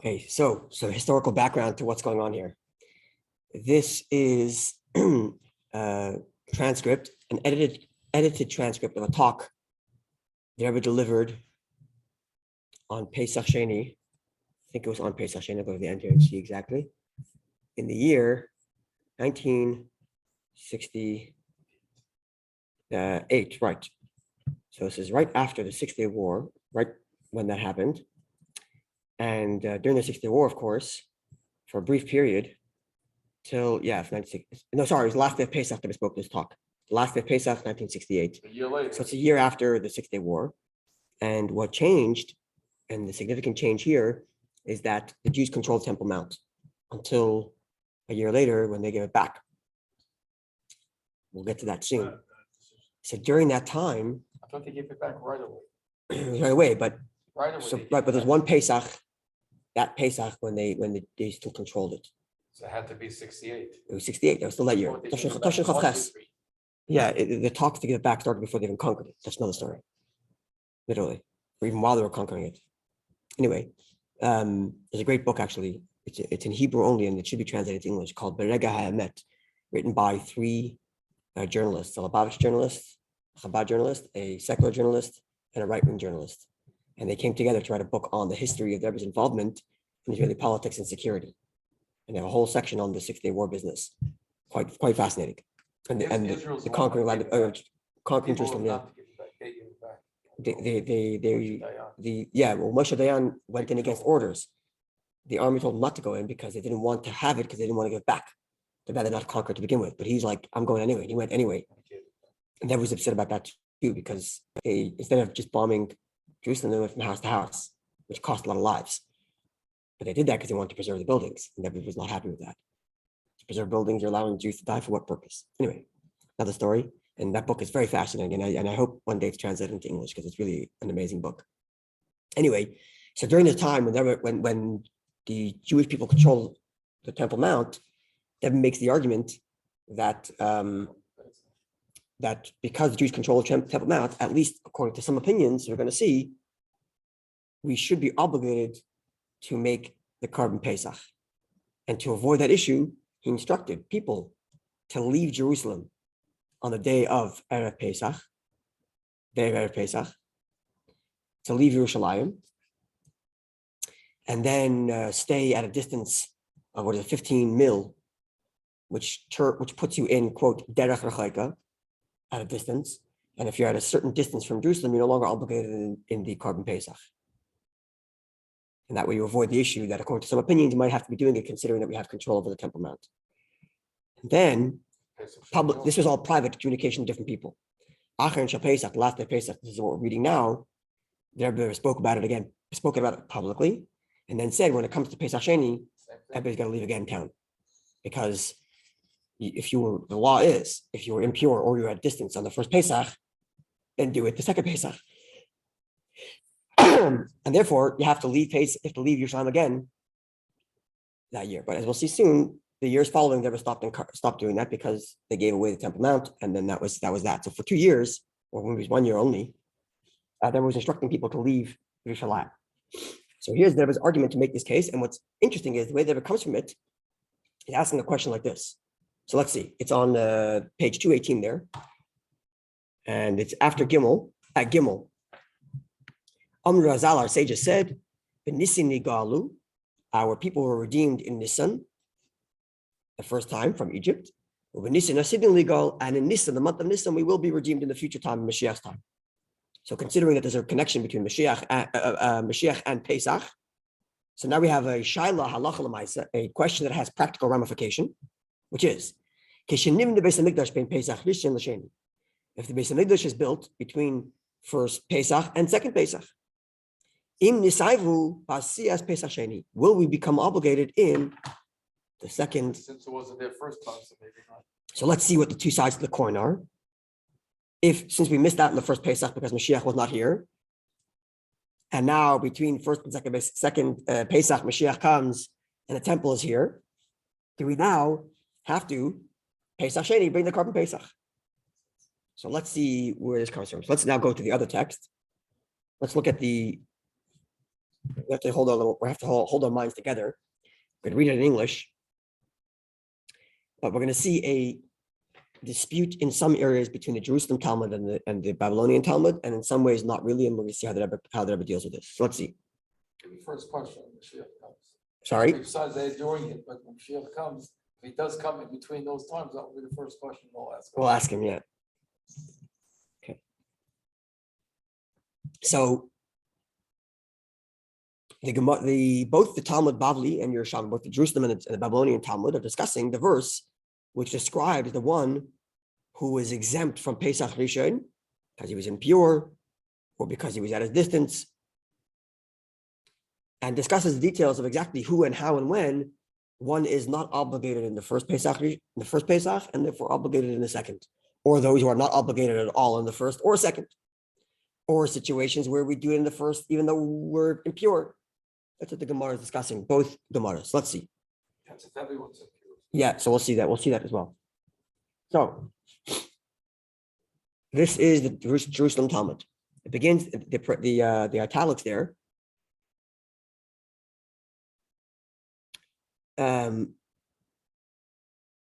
Okay, so historical background to what's going on here. This is a transcript, an edited transcript of a talk the Rebbe delivered on Pesach Sheini. I think it was on Pesach Sheini. I'll go to the end here and see exactly. In the year 1968, right? So this is right after the 6-Day War, right when that happened. And during the 6-Day War, of course, for a brief period, till, yeah, it was the last day of Pesach that we spoke this talk. The last day of Pesach, 1968. A year later. So it's a year after the 6-Day War. And what changed, and the significant change here, is that the Jews controlled Temple Mount until a year later when they gave it back. We'll get to that soon. So during that time, I thought they gave it back right away. right away, but Right away. but there's one Pesach, that Pesach when they still controlled it. So it had to be 68. It was 68. That was still that year. Yeah, the talks to give it back started before they even conquered it. That's another story. Literally, or even while they were conquering it. Anyway, there's a great book actually. It's in Hebrew only, and it should be translated to English, called Berega HaEmet, written by 3 journalists: a Lubavitch journalist, a Chabad journalist, a secular journalist, and a right-wing journalist. And they came together to write a book on the history of the Rebbe's involvement in Israeli politics and security. And they have a whole section on the 6-Day War business. Quite fascinating. And the conquering land, conquering Jerusalem. Yeah. Moshe Dayan went in against orders. The army told him not to go in because they didn't want to have it, because they didn't want to give it back. They'd rather not conquer to begin with. But he's like, I'm going anyway. And he went anyway. And they was upset about that too, because instead of just bombing Jerusalem, they went from house to house, which cost a lot of lives. But they did that because they wanted to preserve the buildings. And Rebbe was not happy with that. To preserve buildings, you're allowing Jews to die for what purpose? Anyway, another story. And that book is very fascinating. And I hope one day it's translated into English, because it's really an amazing book. Anyway, so during the time when the Jewish people control the Temple Mount, Rebbe makes the argument that that because the Jews control the Temple Mount, at least according to some opinions we're going to see, we should be obligated to make the Korban Pesach. And to avoid that issue, he instructed people to leave Jerusalem on the day of Erev Pesach, to leave Yerushalayim, and then stay at a distance of 15 mil, which puts you in, quote, derech rechaika, at a distance. And if you're at a certain distance from Jerusalem, you're no longer obligated in the Korban Pesach. And that way you avoid the issue that, according to some opinions, you might have to be doing it, considering that we have control over the Temple Mount. And then, this was all private communication to different people. Achar and Pesach, last day of Pesach, this is what we're reading now. The Rebbe spoke about it publicly, and then said, when it comes to Pesach Sheini, everybody's got to leave again town. Because the law is, if you were impure or you're at distance on the first Pesach, then do it the second Pesach. And therefore, you have to leave Yerushalayim again that year. But as we'll see soon, the years following, they never stopped doing that, because they gave away the Temple Mount, and then that was that. So for 2 years, or maybe it was 1 year only, there was instructing people to leave Yerushalayim. So there was argument to make this case, and what's interesting is the way that it comes from it is asking a question like this. So let's see, it's on page 218 there, and it's after Gimel, at Gimel. Amr Razal, our sages said, "B'Nisan nigalu," our people were redeemed in Nisan, the first time from Egypt. B'Nisan asidin ligal, and in Nisan, the month of Nisan, we will be redeemed in the future time, Moshiach's time. So considering that there's a connection between Moshiach and Pesach, so now we have a Shaila Halacha L'maisa, a question that has practical ramification, which is, if the Beis Hamikdash is built between first Pesach and second Pesach, will we become obligated in the second? Since it wasn't their first time, so maybe not. So let's see what the two sides of the coin are. Since we missed out in the first Pesach because Moshiach was not here, and now between first and second Pesach, Moshiach comes and the temple is here, do we now have to Pesach Sheini, bring the Korban Pesach? So let's see where this comes from. So let's now go to the other text. Let's look at the we have to hold our minds together. We're going to read it in English, but we're going to see a dispute in some areas between the Jerusalem Talmud and the Babylonian Talmud, and in some ways not really, and we're going to see how the Rebbe deals with this. So let's see. The first question when Moshiach comes. Sorry? Besides they're doing it, but when Moshiach comes, if he does come in between those times, that will be the first question we'll ask. We'll ask him, yeah. Okay. So both the Talmud Bavli and Yerushalmi, both the Jerusalem and the Babylonian Talmud, are discussing the verse which describes the one who is exempt from Pesach Rishon because he was impure or because he was at a distance, and discusses the details of exactly who and how and when one is not obligated in the first Pesach, and therefore obligated in the second, or those who are not obligated at all in the first or second, or situations where we do it in the first even though we're impure. That's what the Gemara is discussing, both Gemaras. Let's see. That's if everyone's impure. Yeah, so we'll see that. We'll see that as well. So this is the Jerusalem Talmud. It begins the italics there.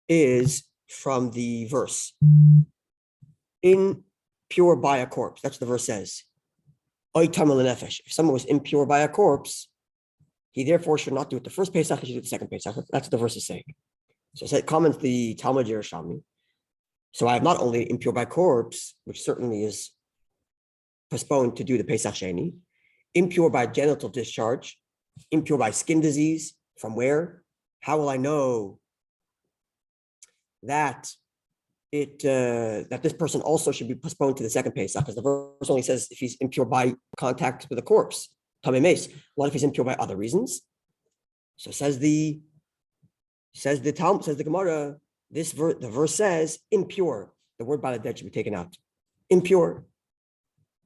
Is from the verse impure by a corpse. That's what the verse says. If someone was impure by a corpse, he therefore should not do it the first Pesach, he should do it the second Pesach. That's what the verse is saying. So it comments the Talmud Yerushalmi. So I have not only impure by corpse, which certainly is postponed to do the Pesach Sheini, impure by genital discharge, impure by skin disease. From where? How will I know that that this person also should be postponed to the second Pesach? Because the verse only says if he's impure by contact with a corpse, tamei meis. What if he's impure by other reasons? So says the Talmud, says the Gemara, the verse says impure. The word by the dead should be taken out. Impure.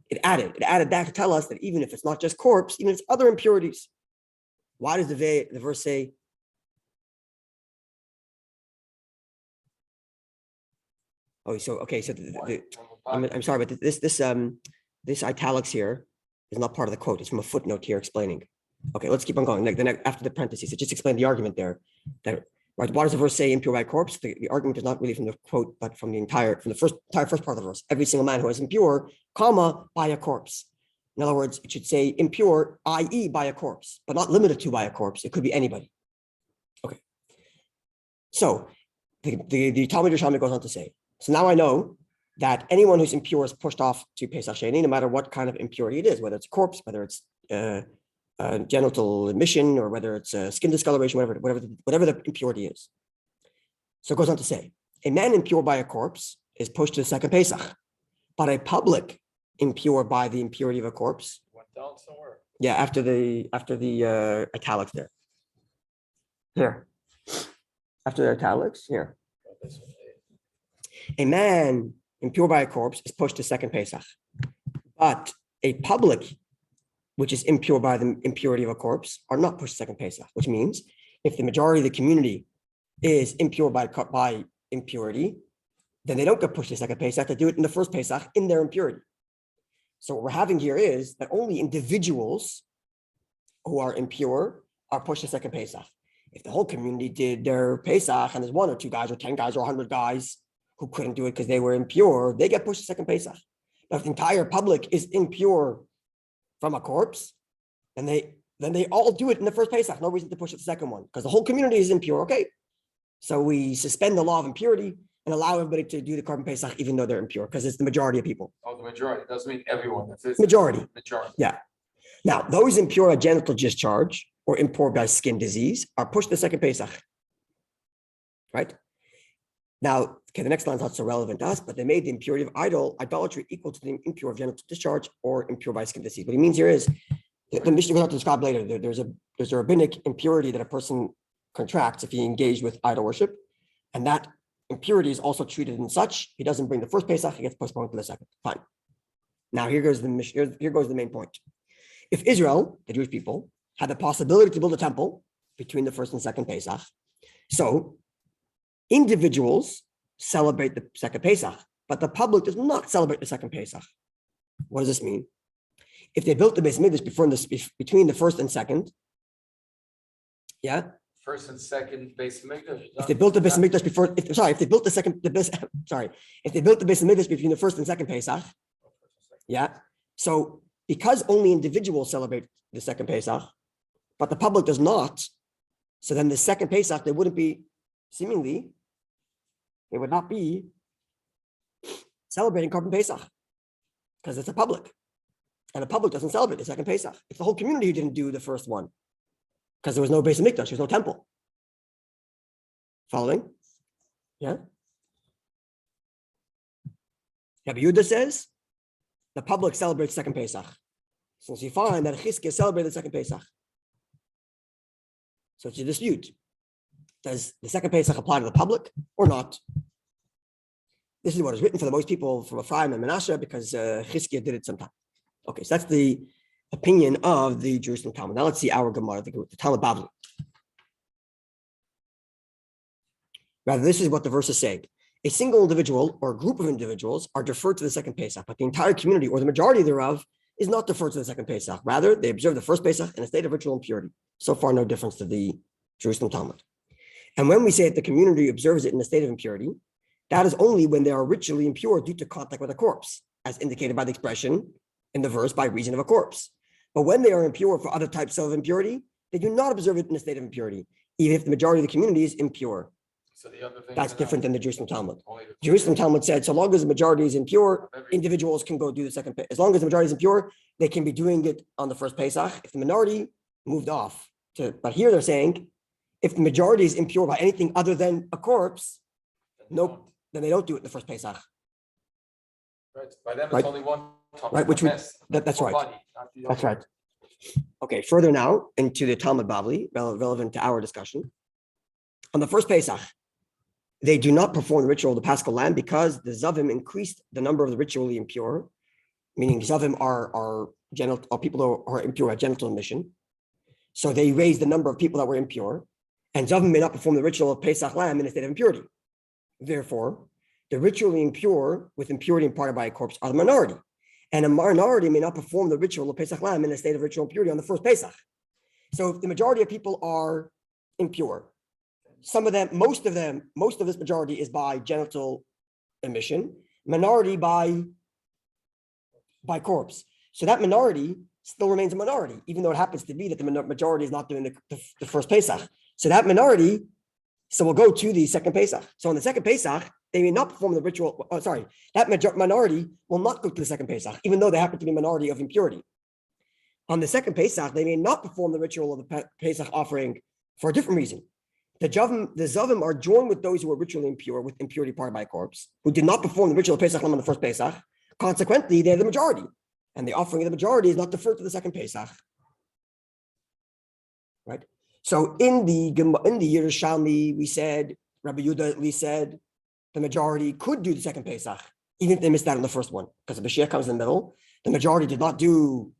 It added that to tell us that even if it's not just corpse, even if it's other impurities. Why does the verse say? Oh, so okay, so I'm sorry, but this italics here is not part of the quote. It's from a footnote here explaining. Okay, let's keep on going. After the parentheses, it just explained the argument there. That right, why does the verse say impure by corpse? The argument is not really from the quote, but from the first part of the verse. Every single man who is impure, comma, by a corpse. In other words, it should say impure, i.e., by a corpse, but not limited to by a corpse. It could be anybody. Okay. So the Talmud Yerushalmi goes on to say, so now I know that anyone who's impure is pushed off to Pesach Sheini, no matter what kind of impurity it is, whether it's a corpse, whether it's genital emission, or whether it's skin discoloration, whatever the impurity is. So it goes on to say, a man impure by a corpse is pushed to the second Pesach, but a public impure by the impurity of a corpse. Went down somewhere. Yeah, after the italics there. Here. After the italics, here. A man impure by a corpse is pushed to second Pesach, but a public, which is impure by the impurity of a corpse, are not pushed to second Pesach, which means if the majority of the community is impure by impurity, then they don't get pushed to second Pesach. They do it in the first Pesach in their impurity. So what we're having here is that only individuals who are impure are pushed to second Pesach. If the whole community did their Pesach and there's 1 or 2 guys or 10 guys or 100 guys who couldn't do it because they were impure, they get pushed to second Pesach. But if the entire public is impure from a corpse, then they all do it in the first Pesach. No reason to push it to the second one because the whole community is impure. Okay, so we suspend the law of impurity and allow everybody to do the Korban Pesach even though they're impure because it's the majority of people. Oh, the majority. It doesn't mean everyone. It's Majority. Majority. Yeah. Now, those impure by genital discharge or impure by skin disease are pushed to the second Pesach. Right? Now, okay, the next line is not so relevant to us, but they made the impurity of idolatry equal to the impure of genital discharge or impure by skin disease. What he means here is, the Mishnah will have to describe later, there's a rabbinic impurity that a person contracts if he engaged with idol worship, and that impurity is also treated in such, he doesn't bring the first Pesach, he gets postponed to the second. Fine. Now here goes the main point. If Israel, the Jewish people, had the possibility to build a temple between the first and second Pesach, so individuals celebrate the second Pesach, but the public does not celebrate the second Pesach. What does this mean? If they built the Beis Mikdash between the first and second, yeah. First and second Beis Mikdash. If they built the Beis Mikdash before, if they built the second, if they built the Beis Mikdash between the first and second Pesach, yeah. So because only individuals celebrate the second Pesach, but the public does not, so then the second Pesach, they would not be celebrating Korban Pesach because it's a public. And the public doesn't celebrate the second Pesach. It's the whole community who didn't do the first one because there was no Beis Mikdash, there was no temple. Following? Yeah? Rabbi Yehuda says the public celebrates second Pesach. Since you find that Chizkiah celebrated the second Pesach. So it's a dispute. Does the second Pesach apply to the public or not? This is what is written for the most people from Ephraim and Manasseh because Chizkiah did it sometime. Okay, so that's the opinion of the Jerusalem Talmud. Now let's see our Gemara, the Talmud Bavli. Rather, this is what the verse is saying. A single individual or a group of individuals are deferred to the second Pesach, but the entire community or the majority thereof is not deferred to the second Pesach. Rather, they observe the first Pesach in a state of ritual impurity. So far, no difference to the Jerusalem Talmud. And when we say that the community observes it in a state of impurity, that is only when they are ritually impure due to contact with a corpse, as indicated by the expression in the verse by reason of a corpse. But when they are impure for other types of impurity, they do not observe it in a state of impurity, even if the majority of the community is impure. So the other thing That's different than the Jerusalem Talmud. only the- Jerusalem Talmud said, so long as the majority is impure, individuals can go do the second. As long as the majority is impure, they can be doing it on the first Pesach. If the minority moved off to, but here they're saying, if the majority is impure by anything other than a corpse, nope, then they don't do it in the first Pesach. Right. By them, Right. it's only one. Right, which that's right. That's right. Okay, further now into the Talmud Bavli, relevant to our discussion. On the first Pesach, they do not perform the ritual of the Paschal Lamb because the Zavim increased the number of the ritually impure, meaning Zavim are people who are impure at genital emission. So they raised the number of people that were impure, and Zavim may not perform the ritual of Pesach Lamb in a state of impurity. Therefore, the ritually impure with impurity imparted by a corpse are the minority. And a minority may not perform the ritual of Pesach Lamb in a state of ritual impurity on the first Pesach. So if the majority of people are impure, some of them, most of this majority is by genital emission, minority by corpse. So that minority still remains a minority, even though it happens to be that the majority is not doing the first Pesach. So that minority, will go to the second Pesach. So on the second Pesach, they may not perform the ritual. That minority will not go to the second Pesach, even though they happen to be a minority of impurity. On the second Pesach, they may not perform the ritual of the Pesach offering for a different reason. The Zavim are joined with those who are ritually impure with impurity imparted by a corpse, who did not perform the ritual of Pesach on the first Pesach. Consequently, they're the majority, and the offering of the majority is not deferred to the second Pesach. Right. So in the Yerushalmi, we said Rabbi Yehuda at least said the majority could do the second Pesach, even if they missed out on the first one, because the Moshiach comes in the middle. The majority did not do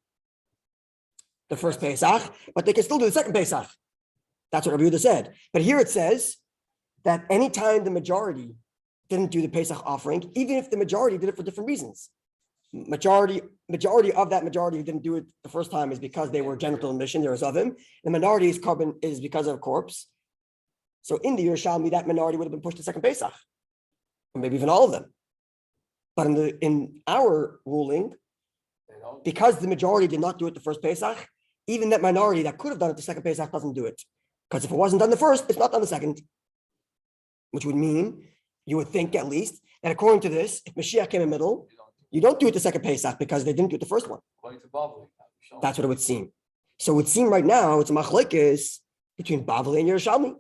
the first Pesach, but they can still do the second Pesach. That's what Rabbi Yehuda said. But here it says that anytime the majority didn't do the Pesach offering, even if the majority did it for different reasons, majority of that majority who didn't do it the first time is because they were genital emission, there was of him. The minority is because of a corpse. So in the Yerushalmi, that minority would have been pushed to second Pesach, or maybe even all of them. But in our ruling, because the majority did not do it the first Pesach, even that minority that could have done it the second Pesach doesn't do it. Because if it wasn't done the first, it's not done the second. Which would mean, you would think at least, that according to this, if Moshiach came in the middle, you don't do it the second Pesach because they didn't do it the first one. That's what it would seem. So it would seem right now, it's a machlekes between Bavli and Yerushalmi.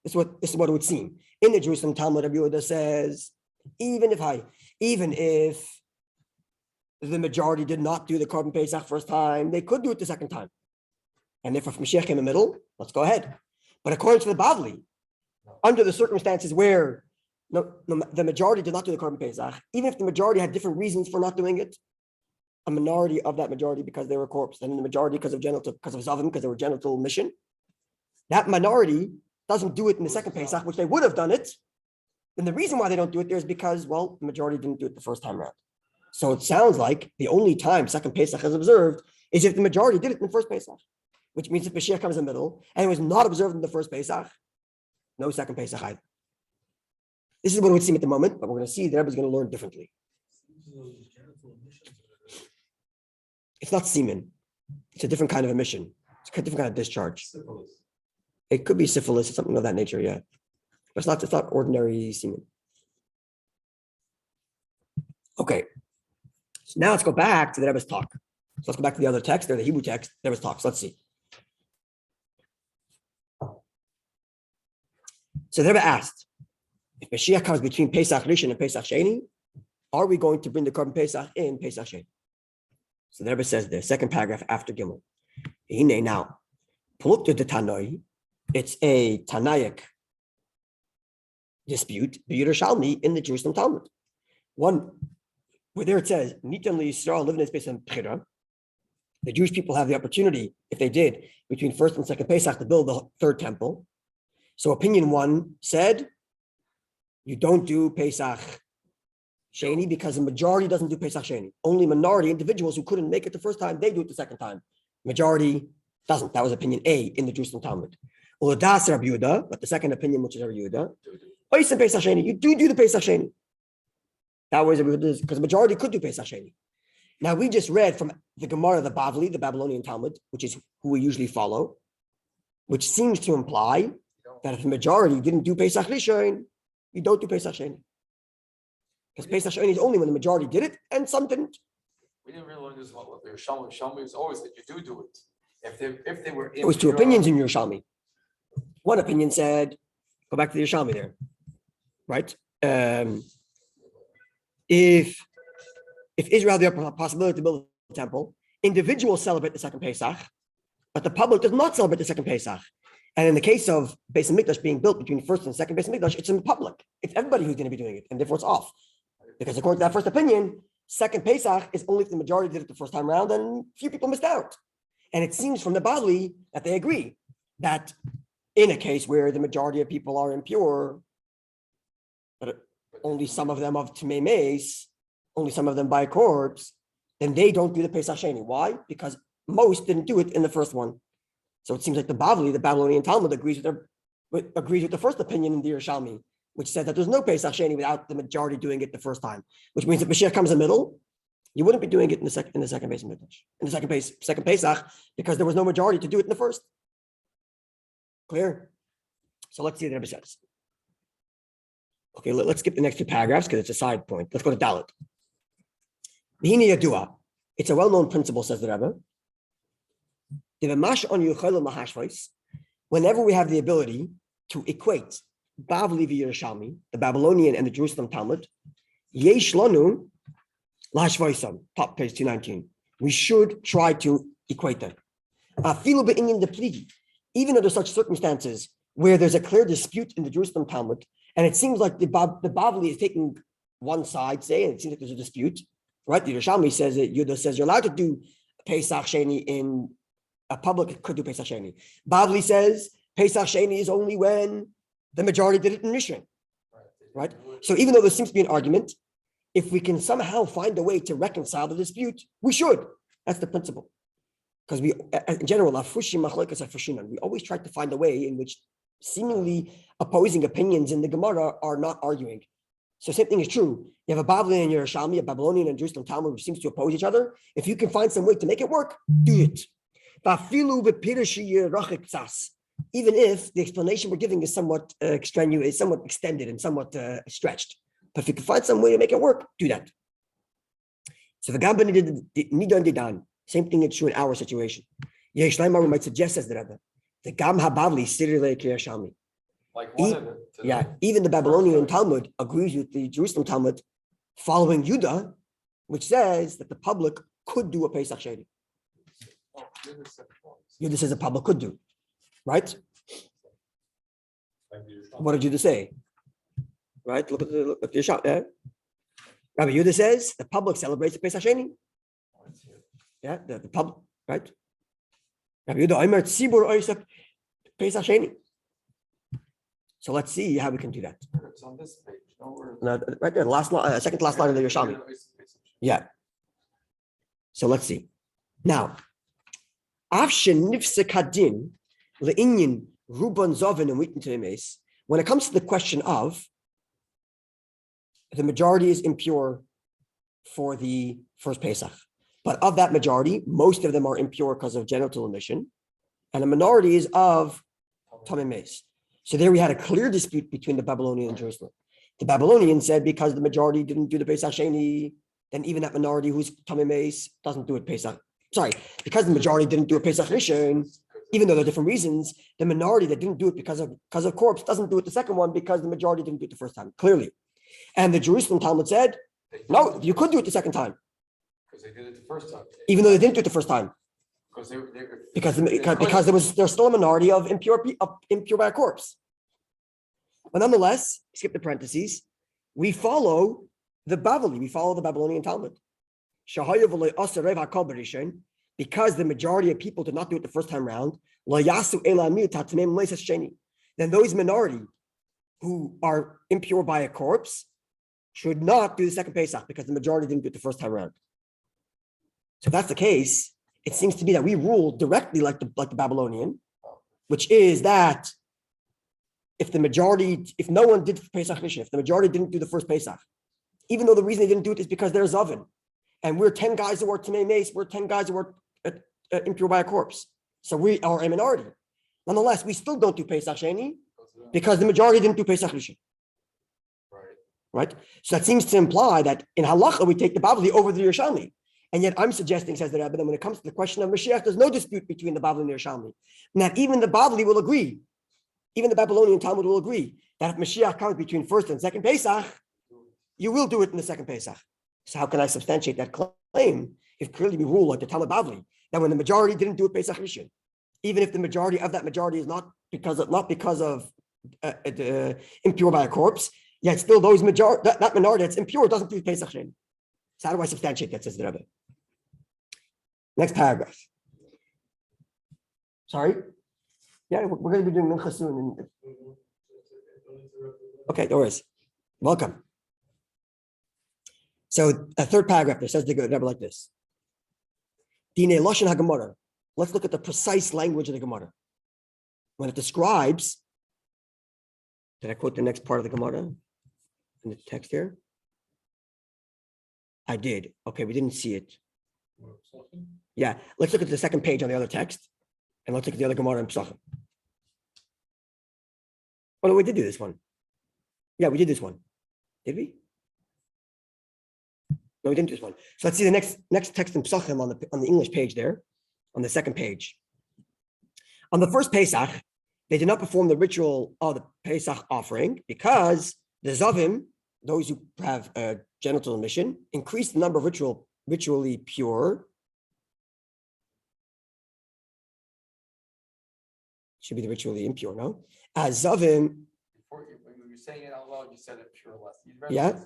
This is what it would seem. In the Jerusalem Talmud, Rabbi Yehuda says, even if the majority did not do the Korban Pesach first time, they could do it the second time. And if Mashiach came in the middle, let's go ahead. But according to the Bavli, under the circumstances where the majority did not do the Korban Pesach, even if the majority had different reasons for not doing it, a minority of that majority because they were corpse, and the majority because of Zavim, because they were genital mission, that minority doesn't do it in the second Pesach, which they would have done it. And the reason why they don't do it there is because, well, the majority didn't do it the first time around. So it sounds like the only time second Pesach is observed is if the majority did it in the first Pesach, which means if Moshiach comes in the middle and it was not observed in the first Pesach, no second Pesach either. This is what it would seem at the moment, but we're going to see the Rebbe is going to learn differently. It's not semen. It's a different kind of emission. It's a different kind of discharge. Syphilis. It could be syphilis or something of that nature, yeah. But it's not ordinary semen. Okay. So now let's go back to the Rebbe's talk. So let's go back to the other text, or the Hebrew text, the Rebbe's talk. So let's see. So the Rebbe asked, if Moshiach comes between Pesach Rishon and Pesach Sheini, are we going to bring the Korban Pesach in Pesach Sheini? So the Rebbe says the second paragraph after Gimel. Now, it's a Tanaic dispute, the Yerushalmi in the Jerusalem Talmud. One, where there it says, Nitan Yisrael living in space on Bechira. The Jewish people have the opportunity, if they did, between first and second Pesach to build the third temple. So opinion one said, you don't do Pesach Sheini because the majority doesn't do Pesach Sheini. Only minority individuals who couldn't make it the first time, they do it the second time. Majority doesn't. That was opinion A in the Jerusalem Talmud. But the second opinion, which is Rabbi Yehuda, Pesach Sheini, you do the Pesach Sheini. That was because the majority could do Pesach Sheini. Now we just read from the Gemara, the Bavli, the Babylonian Talmud, which is who we usually follow, which seems to imply that if the majority didn't do Pesach Rishon, you don't do Pesach Sheini. Because Pesach Sheini is only when the majority did it and some didn't. We didn't really learn this about what the Yerushalmi is always that you do it. If they were It was two opinions in Yerushalmi. One opinion said, go back to the Yerushalmi there, right? If Israel had the possibility to build a temple, individuals celebrate the second Pesach, but the public does not celebrate the second Pesach. And in the case of Beis Hamikdash being built between first and second Beis Hamikdash, it's in public. It's everybody who's going to be doing it, and therefore it's off. Because according to that first opinion, second Pesach is only if the majority did it the first time around, and few people missed out. And it seems from the Bali that they agree that in a case where the majority of people are impure, but only some of them of Tumei Meis, only some of them by corpse, then they don't do the Pesach Sheini. Why? Because most didn't do it in the first one. So it seems like the Bavli, the Babylonian Talmud, agrees with the first opinion in the Yerushalmi, which said that there's no Pesach Sheini without the majority doing it the first time. Which means if Moshiach comes in the middle, you wouldn't be doing it in the second Beis Hamikdash, in the second Pesach, because there was no majority to do it in the first. Clear? So let's see what the Rebbe says. Okay, let's skip the next two paragraphs because it's a side point. Let's go to Dalet. V'hine yadua. It's a well-known principle, says the Rebbe. Whenever we have the ability to equate Bavli v'Yerushalmi, the Babylonian and the Jerusalem Talmud, yesh lanu lashvaisam, top page 219. We should try to equate them. Even under such circumstances where there's a clear dispute in the Jerusalem Talmud, and it seems like the Bavli is taking one side, say, and it seems like there's a dispute, right? The Yerushalmi says that Yudah says you're allowed to do Pesach Sheini in a public could do Pesach Sheini. Bavli says Pesach Sheini is only when the majority did it in Rishon, right? So even though there seems to be an argument, if we can somehow find a way to reconcile the dispute, we should. That's the principle. Because we, in general, we always try to find a way in which seemingly opposing opinions in the Gemara are not arguing. So same thing is true. You have a Bavli and Yerushalmi, a Babylonian and Jerusalem Talmud, which seems to oppose each other. If you can find some way to make it work, do it. Even if the explanation we're giving is somewhat extraneous, somewhat extended and somewhat stretched. But if you can find some way to make it work, do that. So the Gamba did Nidan Didan. Same thing is true in our situation. We might suggest, says the Rebbe, the Gam HaBavli Sirile Kirashami. Like one of them. Yeah, even the Babylonian Talmud agrees with the Jerusalem Talmud following Yudah, which says that the public could do a Pesach Sheini. Yudah says the public could do, right? What did Yudah say? Right? Look at your shot there. Rabbi Yehuda says the public celebrates the Pesach Sheini. Yeah, the public, right? Rabbi Yehuda Omer Tzibur Oisek Pesach Sheini. So let's see how we can do that. It's on this page. No, right there, last line, second to last line of the Yerushalmi. Yeah. So let's see. Now, when it comes to the question of the majority is impure for the first Pesach, but of that majority, most of them are impure because of genital emission, and a minority is of tamei meis. So there we had a clear dispute between the Babylonian and Jerusalem. The Babylonian said because the majority didn't do the Pesach Sheini, then even that minority who's tamei meis doesn't do it Pesach. Sorry, because the majority didn't do a Pesach Rishon, even though there are different reasons, the minority that didn't do it because of corpse doesn't do it the second one because the majority didn't do it the first time, clearly. And the Jerusalem Talmud said, no, you could do it the second time. Because they did it the first time. Even though they didn't do it the first time. Because there's still a minority of impure by a corpse. But nonetheless, skip the parentheses, we follow the Bavli, we follow the Babylonian Talmud. Because the majority of people did not do it the first time round, then those minority who are impure by a corpse should not do the second Pesach because the majority didn't do it the first time round. So if that's the case, it seems to be that we rule directly like the Babylonian, which is that if no one did Pesach Rishon, if the majority didn't do the first Pesach, even though the reason they didn't do it is because they're Zavin, and we're 10 guys who are tamei meis, we're 10 guys who are impure by a corpse. So we are a minority. Nonetheless, we still don't do Pesach Sheini because the majority didn't do Pesach Rishon. Right? So that seems to imply that in Halacha, we take the Bavli over the Yerushalmi. And yet I'm suggesting, says the Rebbe, that when it comes to the question of Moshiach, there's no dispute between the Bavli and the Yerushalmi. And that even the Bavli will agree, even the Babylonian Talmud will agree, that if Moshiach comes between first and second Pesach, you will do it in the second Pesach. So how can I substantiate that claim if clearly we rule like the Talmud Bavli, that when the majority didn't do it Pesach Rishon, even if the majority of that majority is not because of impure by a corpse, yet still those that minority that's impure doesn't do Pesach Sheini. So how do I substantiate that, says the Rebbe? Next paragraph. Sorry? Yeah, we're going to be doing Mincha soon. Okay, no worries. Welcome. So a third paragraph there says the Rebbe like this. Dine Lashon HaGemara. Let's look at the precise language of the Gemara. When it describes, did I quote the next part of the Gemara in the text here? I did. Okay, we didn't see it. Yeah, let's look at the second page on the other text, and let's look at the other Gemara in Pesachim. Oh no, we did do this one. Yeah, we did this one. Did we? No, we didn't do this one. So let's see the next text in Pesachim on the English page there, on the second page. On the first Pesach, they did not perform the ritual of the Pesach offering because the Zavim, those who have a genital emission, increased the number of ritually pure. Should be the ritually impure, no? As Zavim. Before you were saying it out loud, you said it pure less. Yeah.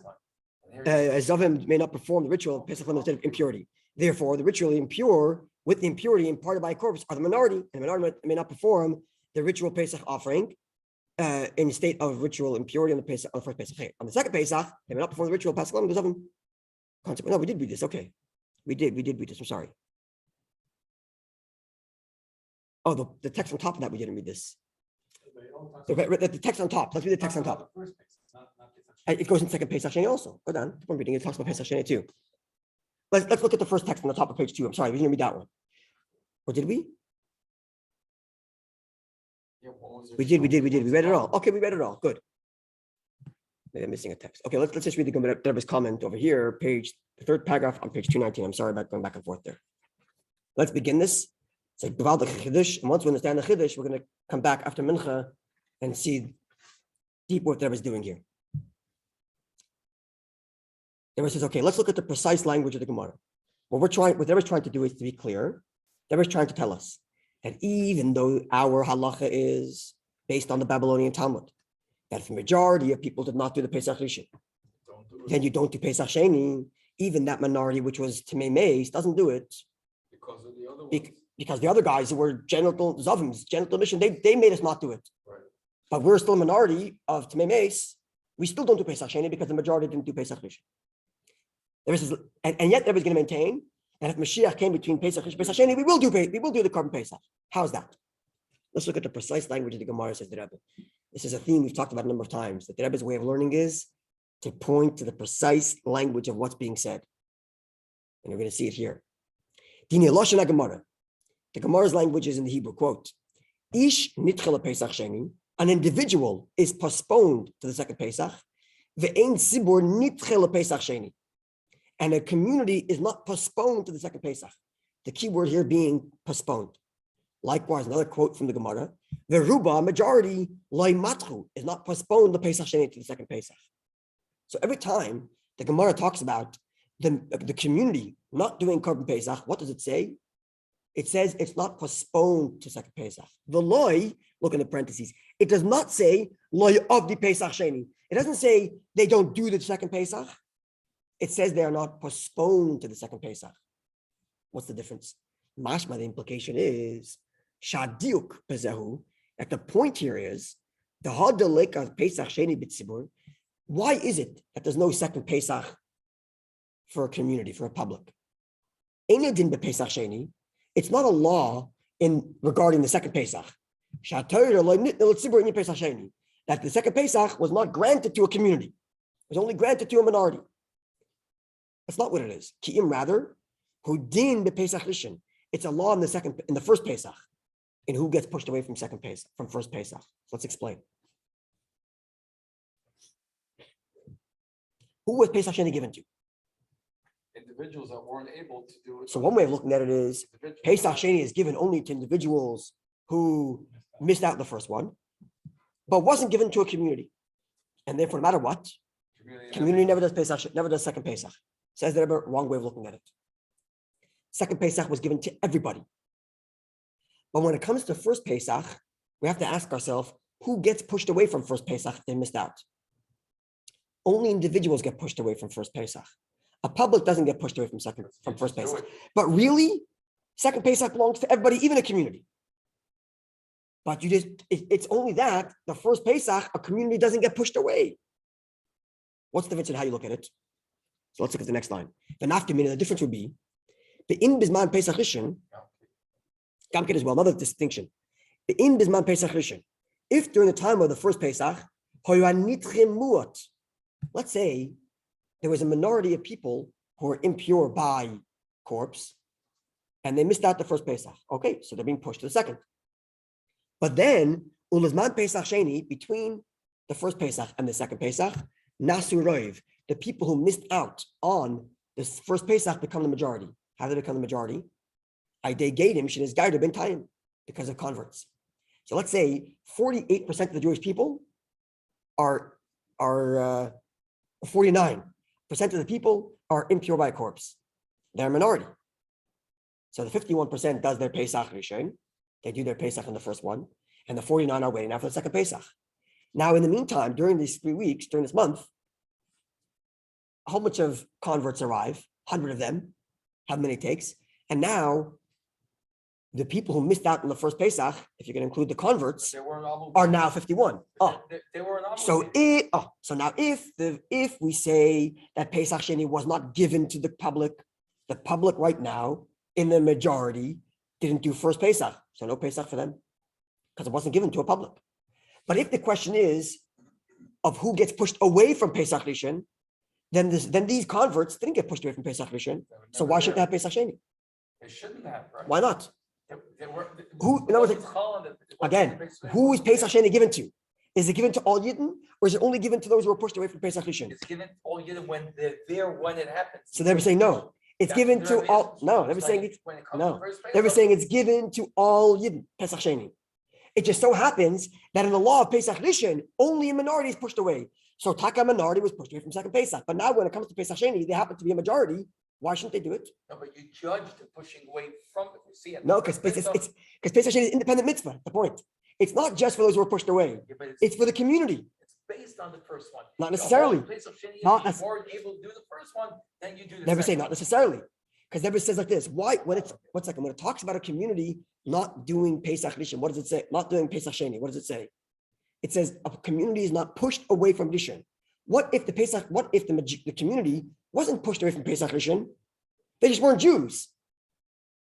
As Zavim may not perform the ritual of Pesach instead of impurity. Therefore, the ritually impure with the impurity imparted by a corpse are the minority, and the minority may not perform the ritual Pesach offering in the state of ritual impurity on the first Pesach. On the second Pesach, they may not perform the ritual Pesach. No, we did read this. Okay, we did read this. I'm sorry. Oh, the text on top of that, we didn't read this. The text on top. Let's read the text on top. It goes in second Pesach Sheini also. Go down. I'm reading. It talks about Pesach Sheini too. Let's look at the first text on the top of page 2. I'm sorry, we didn't read that one. Or did we? Yeah, we did. We read it all. Okay, we read it all. Good. Maybe I'm missing a text. Okay, let's just read the Rebbe's comment over here, the third paragraph on page 219. I'm sorry about going back and forth there. Let's begin this. It's like Gevald Chiddush, and once we understand the Chiddush, we're going to come back after Mincha and see deep what the Rebbe is doing here. The Rebbe says, okay, let's look at the precise language of the Gemara. What the Rebbe is trying to do is to be clear. The Rebbe is trying to tell us that even though our halacha is based on the Babylonian Talmud, that if the majority of people did not do the Pesach Rishon, then you don't do Pesach Sheini, even that minority, which was tamei meis, doesn't do it. Because of the other ones. Because the other guys who were genital zavims, genital mission, they made us not do it. Right. But we're still a minority of tamei meis. We still don't do Pesach Sheini because the majority didn't do Pesach Rishon. There is, and yet there is going to maintain that if Moshiach came between Pesach and Pesach Sheini, we will do the Korban Pesach. How's that? Let's look at the precise language of the Gemara, says the Rebbe. This is a theme we've talked about a number of times, that the Rebbe's way of learning is to point to the precise language of what's being said. And you're going to see it here. Dini Lashon Gemara. The Gemara's language is in the Hebrew, quote, Ish nitchel Pesach Sheini, an individual is postponed to the second Pesach, ve'ein tzibur nitchel Pesach Sheini, and a community is not postponed to the second Pesach. The key word here being postponed. Likewise, another quote from the Gemara, the Ruba, majority, loy matchu, is not postponed the Pesach Sheini to the second Pesach. So every time the Gemara talks about the community not doing Korban Pesach, what does it say? It says it's not postponed to second Pesach. The loy, look in the parentheses, it does not say loy of the Pesach Sheini. It doesn't say they don't do the second Pesach. It says they are not postponed to the second Pesach. What's the difference? Mashma, the implication is Shadiuk Pezehu, that the point here is the Hadalek of Pesach Sheini B'tzibur. Why is it that there's no second Pesach for a community, for a public? Einedin B'Pesach Sheini. It's not a law in regarding the second Pesach. That the second Pesach was not granted to a community. It was only granted to a minority. That's not what it is. Ki'im rather, Hudin B'Pesach Rishon. It's a law in the first Pesach. And who gets pushed away from second Pesach, from first Pesach? So let's explain. Who was Pesach Sheini given to? Individuals that weren't able to do it. So one way of looking at it is Pesach Sheini is given only to individuals who missed out the first one, but wasn't given to a community. And therefore, no matter what, community never does Pesach, never does second Pesach. Says the Rebbe, wrong way of looking at it. Second Pesach was given to everybody. But when it comes to first Pesach, we have to ask ourselves, who gets pushed away from first Pesach if they missed out? Only individuals get pushed away from first Pesach. A public doesn't get pushed away from first Pesach. But really, second Pesach belongs to everybody, even a community. But it's only that the first Pesach, a community doesn't get pushed away. What's the difference in how you look at it? So let's look at the next line. The nafkamina, the difference would be the in bisman Pesach Rishon, Gamkid as well, another distinction. The in bisman Pesach Rishon, if during the time of the first Pesach, let's say there was a minority of people who were impure by corpse, and they missed out the first Pesach. Okay, so they're being pushed to the second. But then, ulazman Pesach Sheini, between the first Pesach and the second Pesach, nasu roiv, the people who missed out on this first Pesach become the majority. How do they become the majority? Because of converts. So let's say 48% of the Jewish people are 49% of the people are impure by a corpse. They're a minority. So the 51% does their Pesach Rishon. They do their Pesach in the first one. And the 49 are waiting now for the second Pesach. Now, in the meantime, during these 3 weeks, during this month, a whole bunch of converts arrive, 100 of them, how many it takes. And now, the people who missed out on the first Pesach, if you can include the converts, are now 51. They were So now if we say that Pesach Sheini was not given to the public right now in the majority didn't do first Pesach, so no Pesach for them because it wasn't given to a public. But if the question is of who gets pushed away from Pesach Rishon, then these converts didn't get pushed away from Pesach Rishon. So why should they have Pesach Sheini? They shouldn't have, right? Why not? Who is Pesach Sheini given to? Is it given to all Yidden, or is it only given to those who are pushed away from Pesach Rishon? It's given to all Yidden when they're there when it happens. So they were saying no. It's given to all. No, they were saying it's no. They were saying it's given to all Yidden. Pesach Sheini. It just so happens that in the law of Pesach Rishon, only a minority is pushed away. So Taka minority was pushed away from second Pesach. But now when it comes to Pesach Sheini, they happen to be a majority. Why shouldn't they do it? No, but you judge the pushing away from it. You see it. No, because Pesach Sheini is independent mitzvah. The point. It's not just for those who are pushed away. Yeah, but it's for the community. It's based on the first one. Not necessarily. Pesach Sheini Not is more able to do the first one than you do the Never second say not necessarily. Because Rebbe says like this, why, when it talks about a community not doing Pesach Rishon, what does it say? Not doing Pesach Sheini, what does it say? It says a community is not pushed away from Rishon. What if the community wasn't pushed away from Pesach Rishon? They just weren't Jews.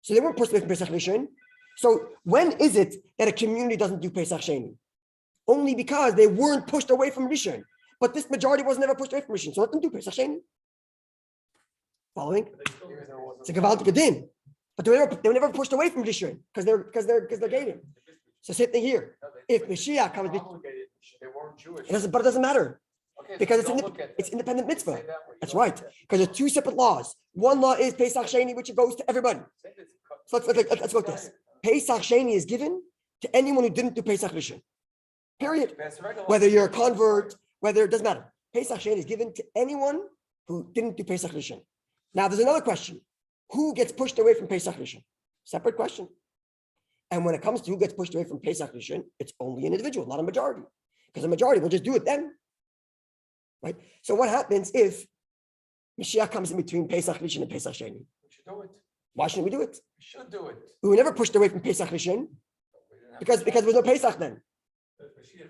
So they weren't pushed away from Pesach Rishon. So when is it that a community doesn't do Pesach Sheini? Only because they weren't pushed away from Rishon. But this majority was never pushed away from Rishon. So let them do Pesach Sheini. Following? It's a Gavaldik din. But they were never pushed away from Rishon because they're Gadim. So same thing here. If Moshiach comes, They weren't Jewish. it doesn't matter. Okay, Because so don't look at it's it. independent mitzvah. Say that way. That's Don't right. look at it. Because there's two separate laws. One law is Pesach Sheini, which goes to everybody. Say that- So let's go with this. Pesach Sheini is given to anyone who didn't do Pesach Rishon. Period. That's regular. Whether you're a convert, whether it doesn't matter. Pesach Sheini is given to anyone who didn't do Pesach Rishon. Now there's another question. Who gets pushed away from Pesach Rishon? Separate question. And when it comes to who gets pushed away from Pesach Rishon, it's only an individual, not a majority. Because a majority will just do it then. Right? So what happens if Moshiach comes in between Pesach Rishon and Pesach Sheini? We should do it. Why shouldn't we do it? We should do it. We were never pushed away from Pesach Rishon because there was no Pesach then.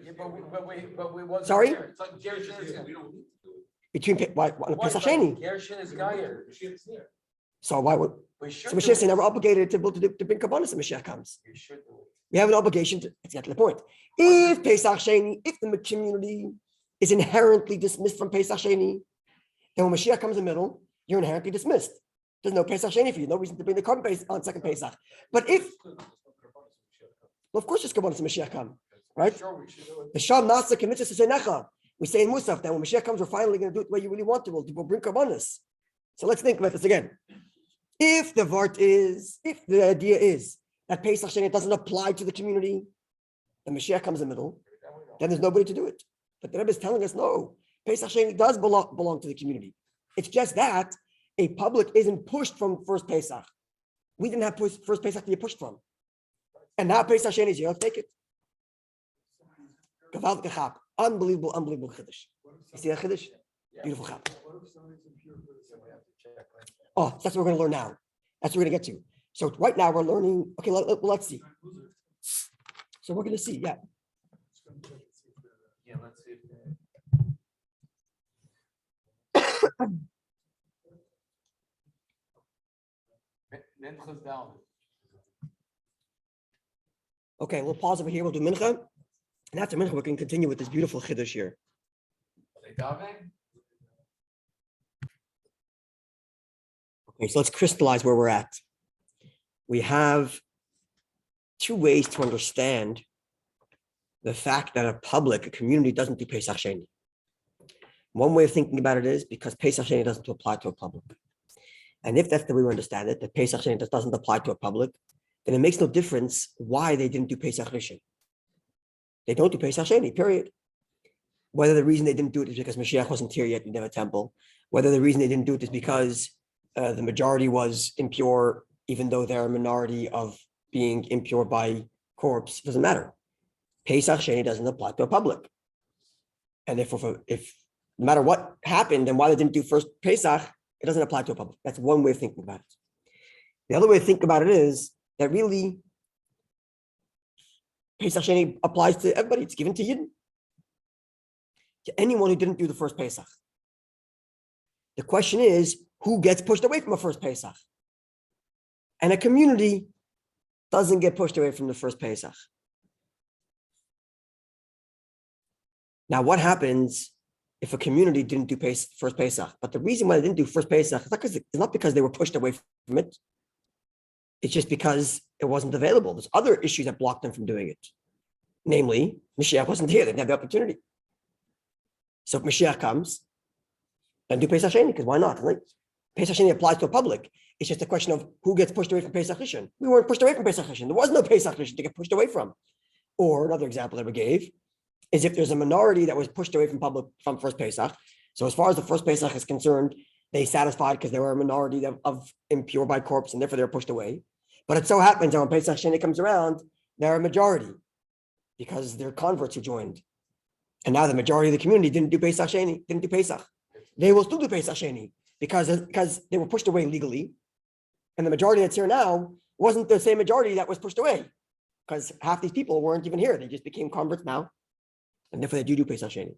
Yeah, but we wasn't Sorry? there. It's like Gershon is Between why Pesach Sheini. Gershon is Gayer. So why would We should so do Moshiach is it. never obligated to bring Kabbalah when Moshiach comes. We should do it. We have an obligation to let's get to the point. If Pesach Sheini, if the community is inherently dismissed from Pesach Sheini, then when Moshiach comes in the middle, you're inherently dismissed. There's no Pesach Sheini for you, no reason to bring the Korban Pesach on second Pesach. But if, well, of course, it's Kabbalah when Moshiach come, right? Sure, we should do it. The Sham Nasa commits us to say Necha. We say in Musaf that when Moshiach comes, we're finally going to do it the way you really want to. We'll bring Kabbalas. So let's think about this again. If the idea is that Pesach Sheini doesn't apply to the community, and Moshiach comes in the middle, then there's nobody to do it. But the Rebbe is telling us, no, Pesach Sheini does belong to the community. It's just that a public isn't pushed from first Pesach. We didn't have first Pesach to be pushed from. And now Pesach Sheini is here, let's take it. Gavaldik chap. Unbelievable chiddush. You see that chiddush? Beautiful chap. Oh, that's what we're going to learn now. That's what we're going to get to. So right now we're learning, okay, let's see. So we're going to see, yeah. Yeah, let's see. Mincha's down. Okay, we'll pause over here. We'll do mincha. And after mincha, we can continue with this beautiful chiddush here. Are they davening? Okay, so let's crystallize where we're at. We have two ways to understand the fact that a community doesn't do Pesach Sheini. One way of thinking about it is because Pesach Sheini doesn't apply to a public. And if that's the way we understand it, that Pesach Sheini doesn't apply to a public, then it makes no difference why they didn't do Pesach Rishon. They don't do Pesach Sheini, period. Whether the reason they didn't do it is because Moshiach wasn't here yet, we didn't have a temple. Whether the reason they didn't do it is because the majority was impure, even though they're a minority of being impure by corpse, doesn't matter. Pesach Sheini doesn't apply to a public. And if no matter what happened and why they didn't do first Pesach, it doesn't apply to a public. That's one way of thinking about it. The other way to think about it is that really Pesach Sheini applies to everybody. It's given to Yidden. To anyone who didn't do the first Pesach. The question is, who gets pushed away from a first Pesach? And a community doesn't get pushed away from the first Pesach. Now, what happens if a community didn't do first Pesach? But the reason why they didn't do first Pesach is not because they were pushed away from it. It's just because it wasn't available. There's other issues that blocked them from doing it. Namely, Moshiach wasn't here. They didn't have the opportunity. So if Moshiach comes, then do Pesach Sheini, because why not? Like, Pesach Sheini applies to a public. It's just a question of who gets pushed away from Pesach Rishon. We weren't pushed away from Pesach Rishon. There was no Pesach Rishon to get pushed away from. Or another example that we gave is if there's a minority that was pushed away from first Pesach. So as far as the first Pesach is concerned, they satisfied because they were a minority of impure by corpse, and therefore they're pushed away. But it so happens that when Pesach Sheini comes around, they're a majority because they're converts who joined. And now the majority of the community didn't do Pesach Sheini, didn't do Pesach. They will still do Pesach Sheini because they were pushed away legally. And the majority that's here now wasn't the same majority that was pushed away because half these people weren't even here. They just became converts now. And therefore they do Pesach Sheini.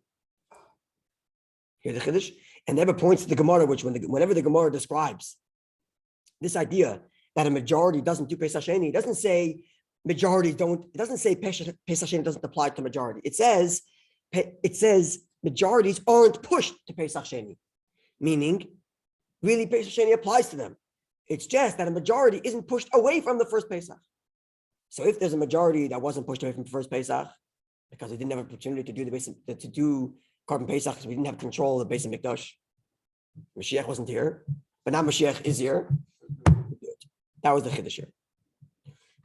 Here's the Chiddush. And Rebbe points to the Gemara, which whenever the Gemara describes this idea that a majority doesn't do Pesach Sheini, it doesn't say majority don't, it doesn't say Pesach Sheini doesn't apply to majority. It says majorities aren't pushed to Pesach Sheini, meaning really Pesach Sheini applies to them. It's just that a majority isn't pushed away from the first Pesach. So if there's a majority that wasn't pushed away from the first Pesach because they didn't have an opportunity to do Korban Pesach because we didn't have control of the Beis Hamikdash, Moshiach wasn't here, but now Moshiach is here. That was the Chiddush here.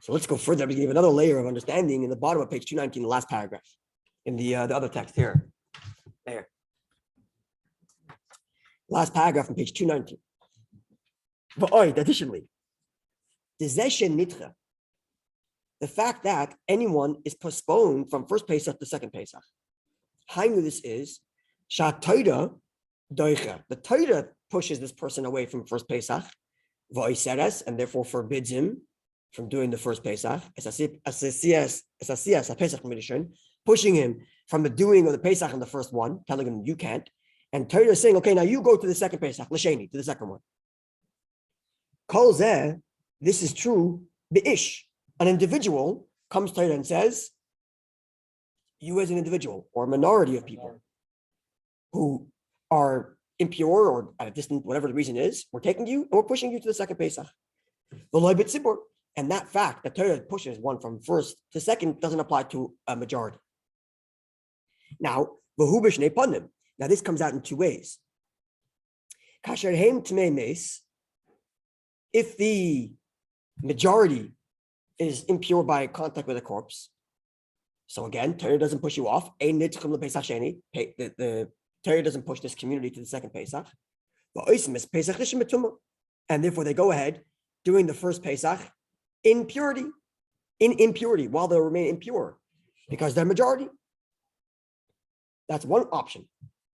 So let's go further. We give another layer of understanding in the bottom of page 219, the last paragraph, in the other text here. There. Last paragraph on page 219. But additionally, the fact that anyone is postponed from first Pesach to second Pesach. How knew this is the Torah pushes this person away from first Pesach, and therefore forbids him from doing the first Pesach, pushing him from the doing of the Pesach in the first one, telling him you can't. And Torah is saying, okay, now you go to the second Pesach, L'Sheni, to the second one. Kol zeh, this is true, be'ish. An individual comes to Torah and says, you as an individual or a minority of people who are impure or at a distance, whatever the reason is, we're taking you and we're pushing you to the second Pesach. And that fact that Torah pushes one from first to second doesn't apply to a majority. Now, this comes out in two ways. If the majority is impure by contact with a corpse, so again, Torah doesn't push you off. The Torah doesn't push this community to the second Pesach. And therefore they go ahead doing the first Pesach in impurity, while they'll remain impure because they're majority. That's one option.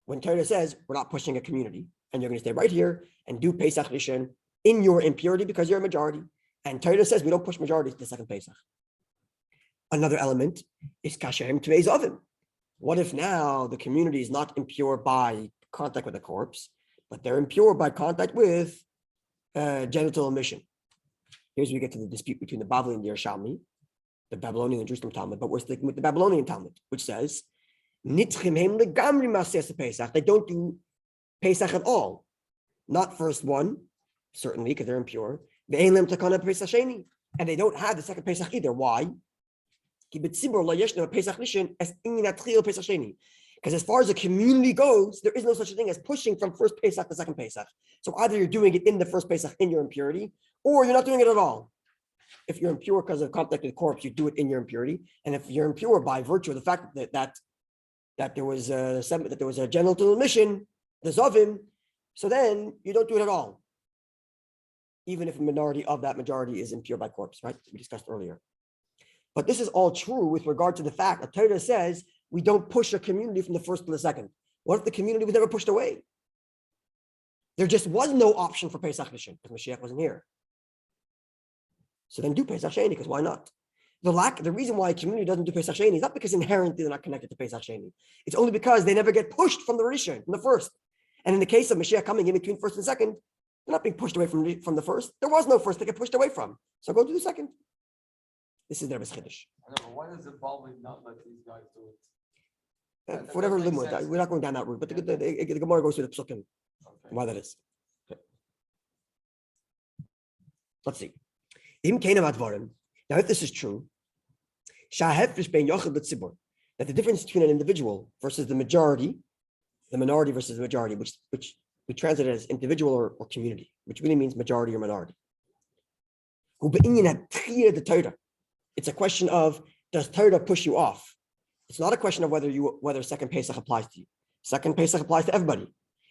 When Torah says we're not pushing a community and you're going to stay right here and do Pesach Rishon in your impurity because you're a majority. And Torah says we don't push majorities to the second Pesach. Another element is kashem tveis ovim. What if now the community is not impure by contact with a corpse, but they're impure by contact with genital emission? Here's where we get to the dispute between the Bavli and the Yerushalmi, the Babylonian and Jerusalem Talmud, but we're sticking with the Babylonian Talmud, which says, they don't do Pesach at all. Not first one, certainly, because they're impure. And they don't have the second Pesach either. Why? Because as far as the community goes, there is no such thing as pushing from first Pesach to second Pesach. So either you're doing it in the first Pesach in your impurity, or you're not doing it at all. If you're impure because of contact with the corpse, you do it in your impurity. And if you're impure by virtue of the fact that there was a genital emission, the Zovim, so then you don't do it at all. Even if a minority of that majority is impure by corpse, right? We discussed earlier. But this is all true with regard to the fact that Torah says we don't push a community from the first to the second. What if the community was never pushed away? There just was no option for Pesach Rishon because Moshiach wasn't here. So then do Pesach Sheini, because why not? The reason why a community doesn't do Pesach Sheini is not because inherently they're not connected to Pesach Sheini. It's only because they never get pushed from the Rishon, from the first. And in the case of Moshiach coming in between first and second, they're not being pushed away from the first. There was no first to get pushed away from. So go do the second. This is their Chiddush. Why does the Bible not let these guys do it? For whatever limit, we're not going down that route, but the Gemara goes through the psukim, why that is. Okay. Let's see. Now, if this is true, that the difference between an individual versus the minority versus the majority, which we translate as individual or community, which really means majority or minority. It's a question of, does Torah push you off? It's not a question of whether second Pesach applies to you. Second Pesach applies to everybody.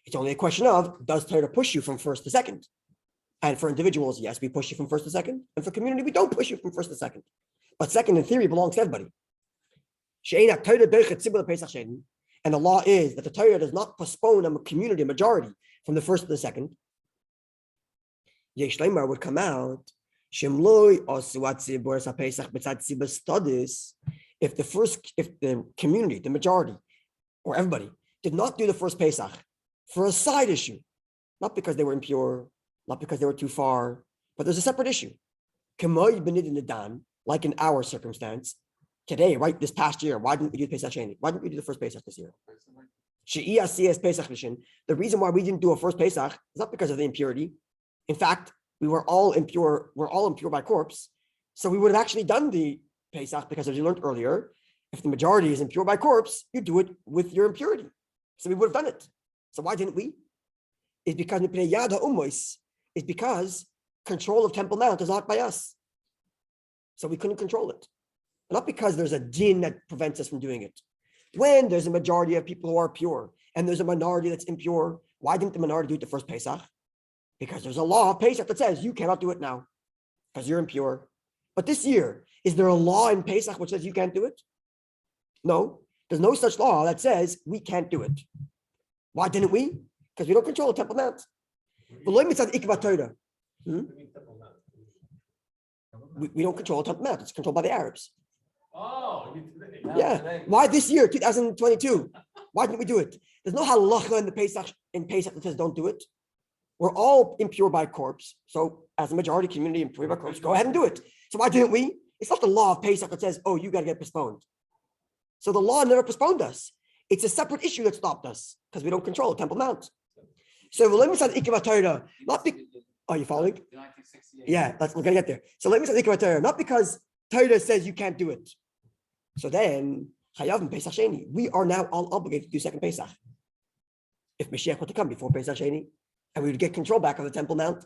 It's only a question of, does Torah push you from first to second? And for individuals, yes, we push you from first to second. And for community, we don't push you from first to second. But second, in theory, belongs to everybody. And the law is that the Torah does not postpone a community, a majority, from the first to the second. Yesh Leimar would come out, if the community, the majority, or everybody, did not do the first Pesach for a side issue, not because they were impure, not because they were too far, but there's a separate issue. Like in our circumstance, today, right, this past year, why didn't we do Pesach Sheini? Why didn't we do the first Pesach this year? The reason why we didn't do a first Pesach is not because of the impurity. In fact, we're all impure by corpse. So we would have actually done the Pesach because, as you learned earlier, if the majority is impure by corpse, you do it with your impurity. So we would have done it. So why didn't we? It's because control of Temple Mount is not by us. So we couldn't control it. Not because there's a din that prevents us from doing it. When there's a majority of people who are pure and there's a minority that's impure, why didn't the minority do it the first Pesach? Because there's a law of Pesach that says you cannot do it now because you're impure. But this year, is there a law in Pesach which says you can't do it? No, there's no such law that says we can't do it. Why didn't we? Because we don't control the Temple Mount. We don't control the Temple Mount. It's controlled by the Arabs. Oh, Yeah. Why this year, 2022? Why didn't we do it? There's no halacha in the Pesach that says don't do it. We're all impure by corpse. So as a majority community impure by corpse, go ahead and do it. So why didn't we? It's not the law of Pesach that says, oh, you got to get postponed. So the law never postponed us. It's a separate issue that stopped us because we don't control the Temple Mount. So let me say not be, are you following? Yeah, we're going to get there. So let me say not because Torah says you can't do it. So then, Pesach Sheini, we are now all obligated to do second Pesach. If Moshiach were to come before Pesach Sheini, and we would get control back of the Temple Mount.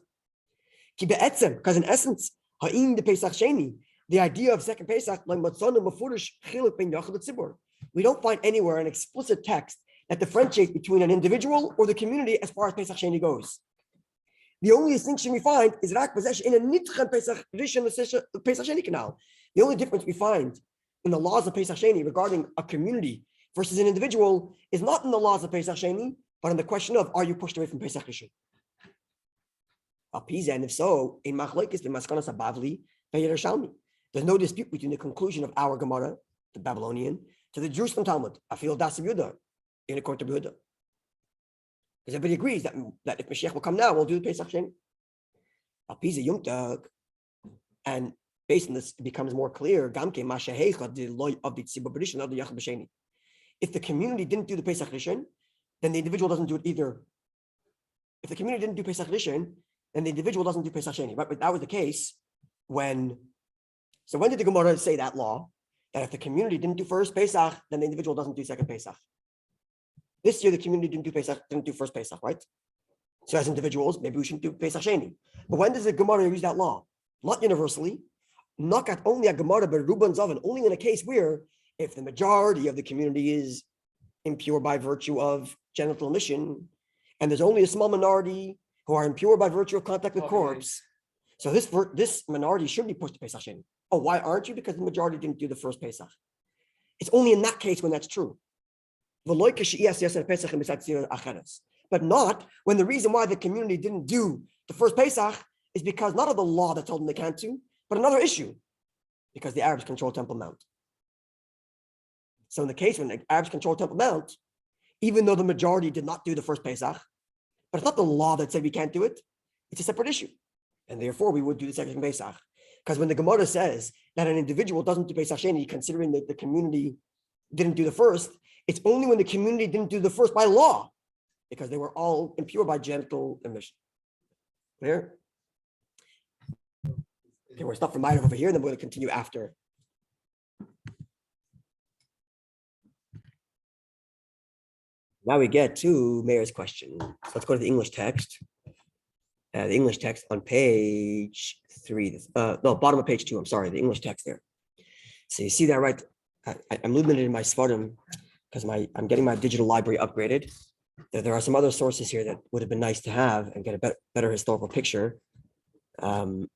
Because in essence, the Pesach Sheini, the idea of second Pesach, we don't find anywhere an explicit text that differentiates between an individual or the community as far as Pesach Sheini goes. The only distinction we find is Rak in a Nitchan Pesach Sheini canal. The only difference we find in the laws of Pesach Sheini regarding a community versus an individual is not in the laws of Pesach Sheini, but in the question of, are you pushed away from Pesach Rishon? And if so, in Machlokes the Maskanas Bavli, there's no dispute between the conclusion of our Gemara, the Babylonian, to the Jerusalem Talmud, Afil Das Yehuda, in according to Yehuda. Because everybody agrees that if Moshiach will come now, we'll do the Pesach Sheini. And based on this, it becomes more clear. If the community didn't do the Pesach Rishon, then the individual doesn't do it either. If the community didn't do Pesach Rishon, then the individual doesn't do Pesach Sheini. Right? But that was the case when did the Gemara say that law? That if the community didn't do first Pesach, then the individual doesn't do second Pesach. This year, the community didn't do first Pesach, right? So as individuals, maybe we shouldn't do Pesach Sheini. But when does the Gemara use that law? Not universally. Not only a Gemara, but Ruban Zavan, only in a case where if the majority of the community is impure by virtue of genital emission, and there's only a small minority who are impure by virtue of contact with corpse. So this minority should be pushed to Pesach Sheini. Oh, why aren't you? Because the majority didn't do the first Pesach. It's only in that case when that's true. But not when the reason why the community didn't do the first Pesach is because not of the law that told them they can't do, but another issue, because the Arabs control Temple Mount. So in the case when the Arabs control Temple Mount, even though the majority did not do the first Pesach, but it's not the law that said we can't do it, it's a separate issue. And therefore we would do the second Pesach. Because when the Gemara says that an individual doesn't do Pesach Sheini, considering that the community didn't do the first, it's only when the community didn't do the first by law, because they were all impure by genital emission. Clear? Okay, we're stopped from mine over here, and then we're going to continue after. Now we get to Mayor's question. So let's go to the English text. The English text on page 3. Bottom of page 2. I'm sorry, the English text there. So you see that, right? I'm limited in my Sfarim because I'm getting my digital library upgraded. There are some other sources here that would have been nice to have and get a better historical picture. But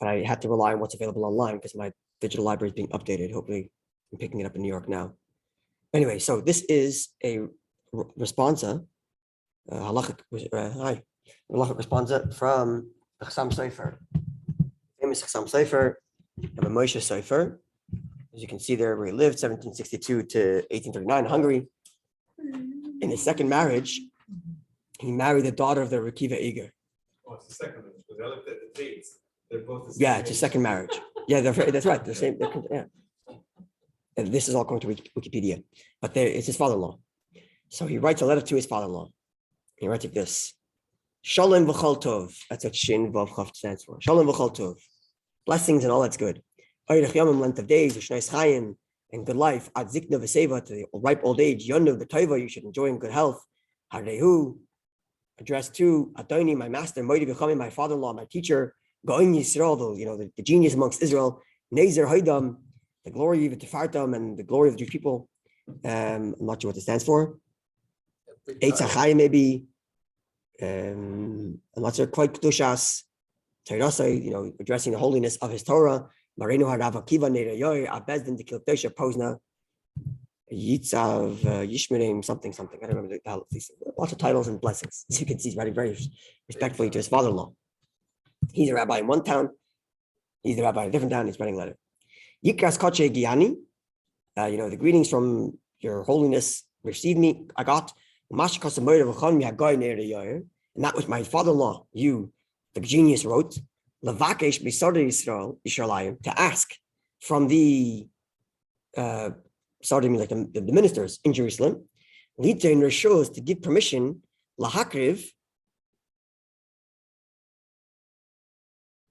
I had to rely on what's available online because my digital library is being updated. Hopefully, I'm picking it up in New York now. Anyway, so this is a responsa, halachic responsa from the Chassam Sofer, famous Chassam Sofer, Rabbi Moshe Sofer. As you can see there, where he lived, 1762 to 1839 in Hungary. In his second marriage, He married the daughter of the Rekiva Eger. Oh, it's the second one, because I looked at the dates. They're both the same. Yeah, it's a age. second marriage. Yeah, that's right. The same. Yeah. And this is all going to Wikipedia, but it's his father-in-law. So he writes a letter to his father-in-law. He writes like this: Shalom v'chol tov. That's what Shin Vav Chaf stands for. Shalom v'chol tov. Blessings and all that's good. Oyrech yomim, length of days, v'shnais chayim, and good life. Ad zikna v'seva, to the ripe old age. Yonu v'toiva, you should enjoy in good health. Harehu, addressed to Adoni, my master. Moidi v'chami, my father-in-law, my teacher. Goin Yisrael, the genius amongst Israel. Nezer haydam, the glory of Tefartam and the glory of the Jewish people. I'm not sure what it stands for. Eitz HaChaim maybe. I'm not sure quite Kedushas. Tairasai, addressing the holiness of his Torah. Marenu harav akiva neiroyoy abezdin dekiltesha posna yitzav yishmerim something. I don't remember lots of titles and blessings. As you can see, he's writing very respectfully to his father-in-law. He's a rabbi in one town. He's a rabbi in a different town. He's writing a letter. Yikras koche giani. The greetings from your holiness. Receive me. I got. And that which my father-in-law, you, the genius, wrote, Levakesh b'sardi Yisrael, to ask from the sardi, like the ministers in Jerusalem, Litein Rishos, to give permission, lahakriv,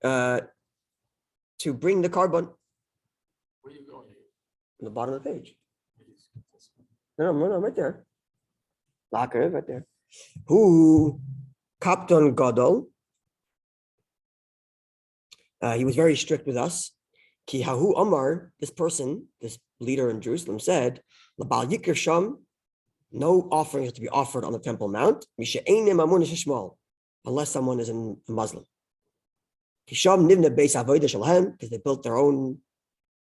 to bring the korban. Where are you going here? On the bottom of the page. No, right there. Lahakriv, right there. Who Kapton Gadol. He was very strict with us. Ki hahu Amar, this person, this leader in Jerusalem, said, Labal Yikir Sham, no offering is to be offered on the Temple Mount, unless someone is a Muslim. Kisham Nivna Beis Avodah Shalhem, because they built their own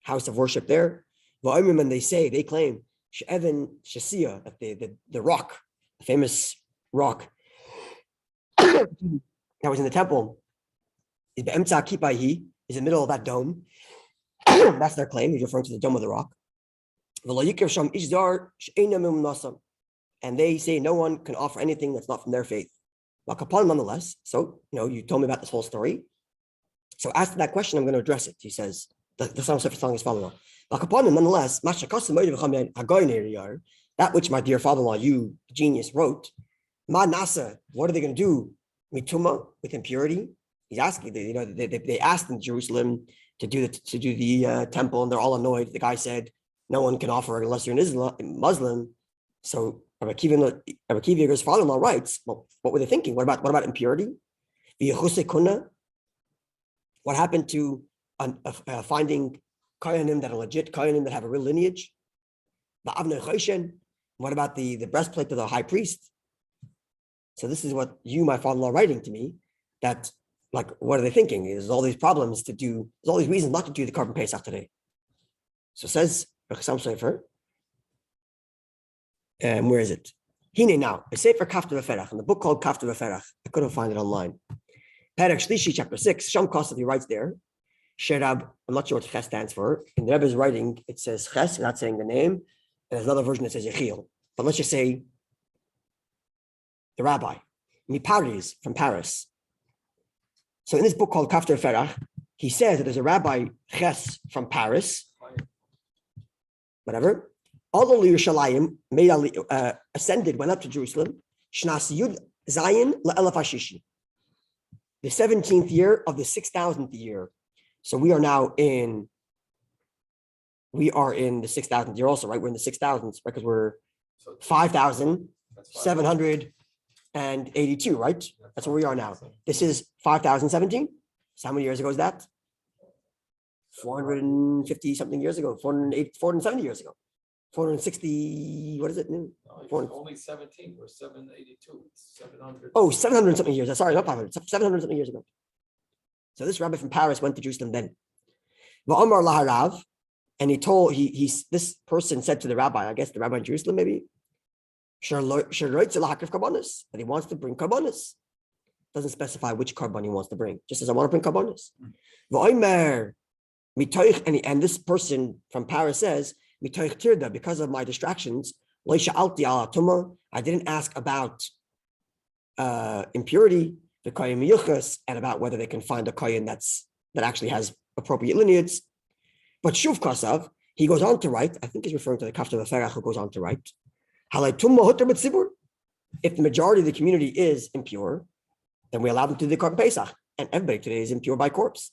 house of worship there. And they claim, She'evan Shasia, that the rock, the famous rock that was in the temple, is in the middle of that dome. That's their claim. He's referring to the dome of the rock. And they say no one can offer anything that's not from their faith. Nonetheless, so you told me about this whole story. So after that question, I'm going to address it. He says, the song is telling his father-in-law. Nonetheless, that which my dear father-in-law, you genius, wrote, Ma Nasa, what are they going to do? Mituma, with impurity. He's asking, they asked in Jerusalem to do the temple, and they're all annoyed. The guy said, no one can offer unless you're an Muslim. So Rabbi Kiva's father-in-law writes, well, what were they thinking? What about impurity? What happened to finding Kohanim that are legit, Kohanim that have a real lineage? What about the breastplate of the high priest? So this is what you, my father-in-law, writing to me, that, like, what are they thinking? There's all these problems there's all these reasons not to do the Korban Pesach today. So says Rechasam Sefer, where is it? Hine now, a Sefer Kafta V'Ferach, in the book called Kafta V'Ferach. I couldn't find it online. Perek Shlishi, chapter 6, Sham Kosov, he writes there, Sherab, I'm not sure what Ches stands for. In the Rebbe's writing, it says Ches, not saying the name, and there's another version that says Yechiel. But let's just say the rabbi, Miparis, from Paris. So in this book called Kafta V'Ferach, he says that there's a rabbi, Ches, from Paris, whatever, all of Yerushalayim ascended, went up to Jerusalem, Shnas Yud Zayin La'elaf Hashishi, the 17th year of the 6,000th year. So we are in the 6,000th year also, right? We're in the 6,000s, right? Because we're 5,782, right? That's where we are now. This is 5,017. So how many years ago is that? 450 something years ago, 470 years ago. 460, what is it? No, only 17, we're 782, 700. Oh, 700 something years. Sorry, not 500, 700 something years ago. So this rabbi from Paris went to Jerusalem then. Va'amar laharav, and this person said to the rabbi, I guess the rabbi in Jerusalem maybe, that he wants to bring karbanos. Doesn't specify which karban he wants to bring. Just says, I want to bring karbanos. And this person from Paris says, because of my distractions, I didn't ask about impurity, the kohen miyuchas, and about whether they can find a kohen that actually has appropriate lineage. But shuv kasav, he goes on to write, I think he's referring to the Kafta Beferach, who goes on to write, if the majority of the community is impure, then we allow them to do the Korban Pesach. And everybody today is impure by corpse.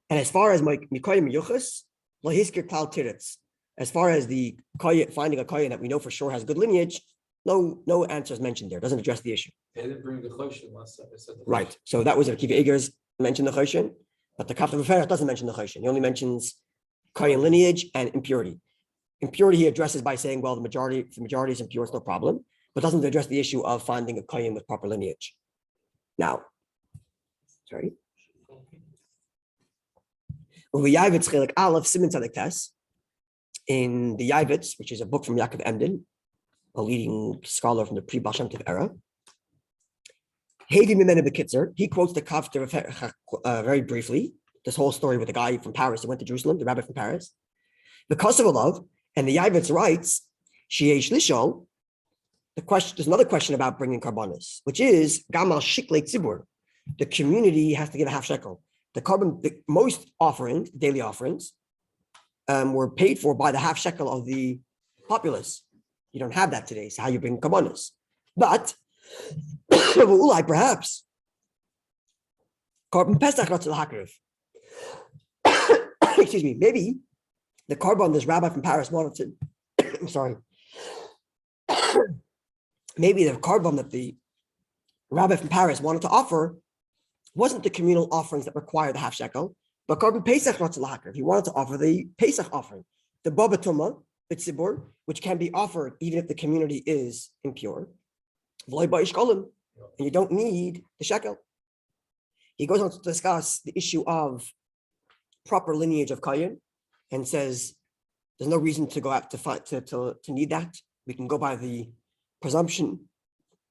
And as far as Mikoyim Yuchas, Lahiskir Klal Tiritz, as far as the finding a kohen that we know for sure has good lineage, no answer is mentioned there. Doesn't address the issue. They didn't bring the choshen last time. They said the Right. So that was Akiva Eger's mentioned the choshen, but the Kafta Beferach doesn't mention the choshen. He only mentions kohen lineage and impurity. Impurity he addresses by saying, well, if the majority is impure, it's no problem, but doesn't address the issue of finding a kohen with proper lineage. Now, sorry. In the Yavitz, which is a book from Yaakov Emden, a leading scholar from the pre-Baal Shem Tov era, he quotes the Kafta very briefly, this whole story with the guy from Paris who went to Jerusalem, the rabbi from Paris. Because of a love, and the Yavitz writes, there's another question about bringing karbanos, which is Gamal Shiklei Tzibur. The community has to give a half shekel. Most offerings, daily offerings, were paid for by the half shekel of the populace. You don't have that today. So how you bring karbanos? But perhaps Korban Pesach not to the hakriv. Excuse me. Maybe the korban this rabbi from Paris wanted to. I'm sorry. Maybe the korban that the rabbi from Paris wanted to offer wasn't the communal offerings that require the half shekel, but Korban Pesach not to the hakriv. He wanted to offer the Pesach offering, the Baba Tumah, B'tzibur, which can be offered even if the community is impure. And you don't need the shekel. He goes on to discuss the issue of proper lineage of kohen and says there's no reason to go out to need that. We can go by the presumption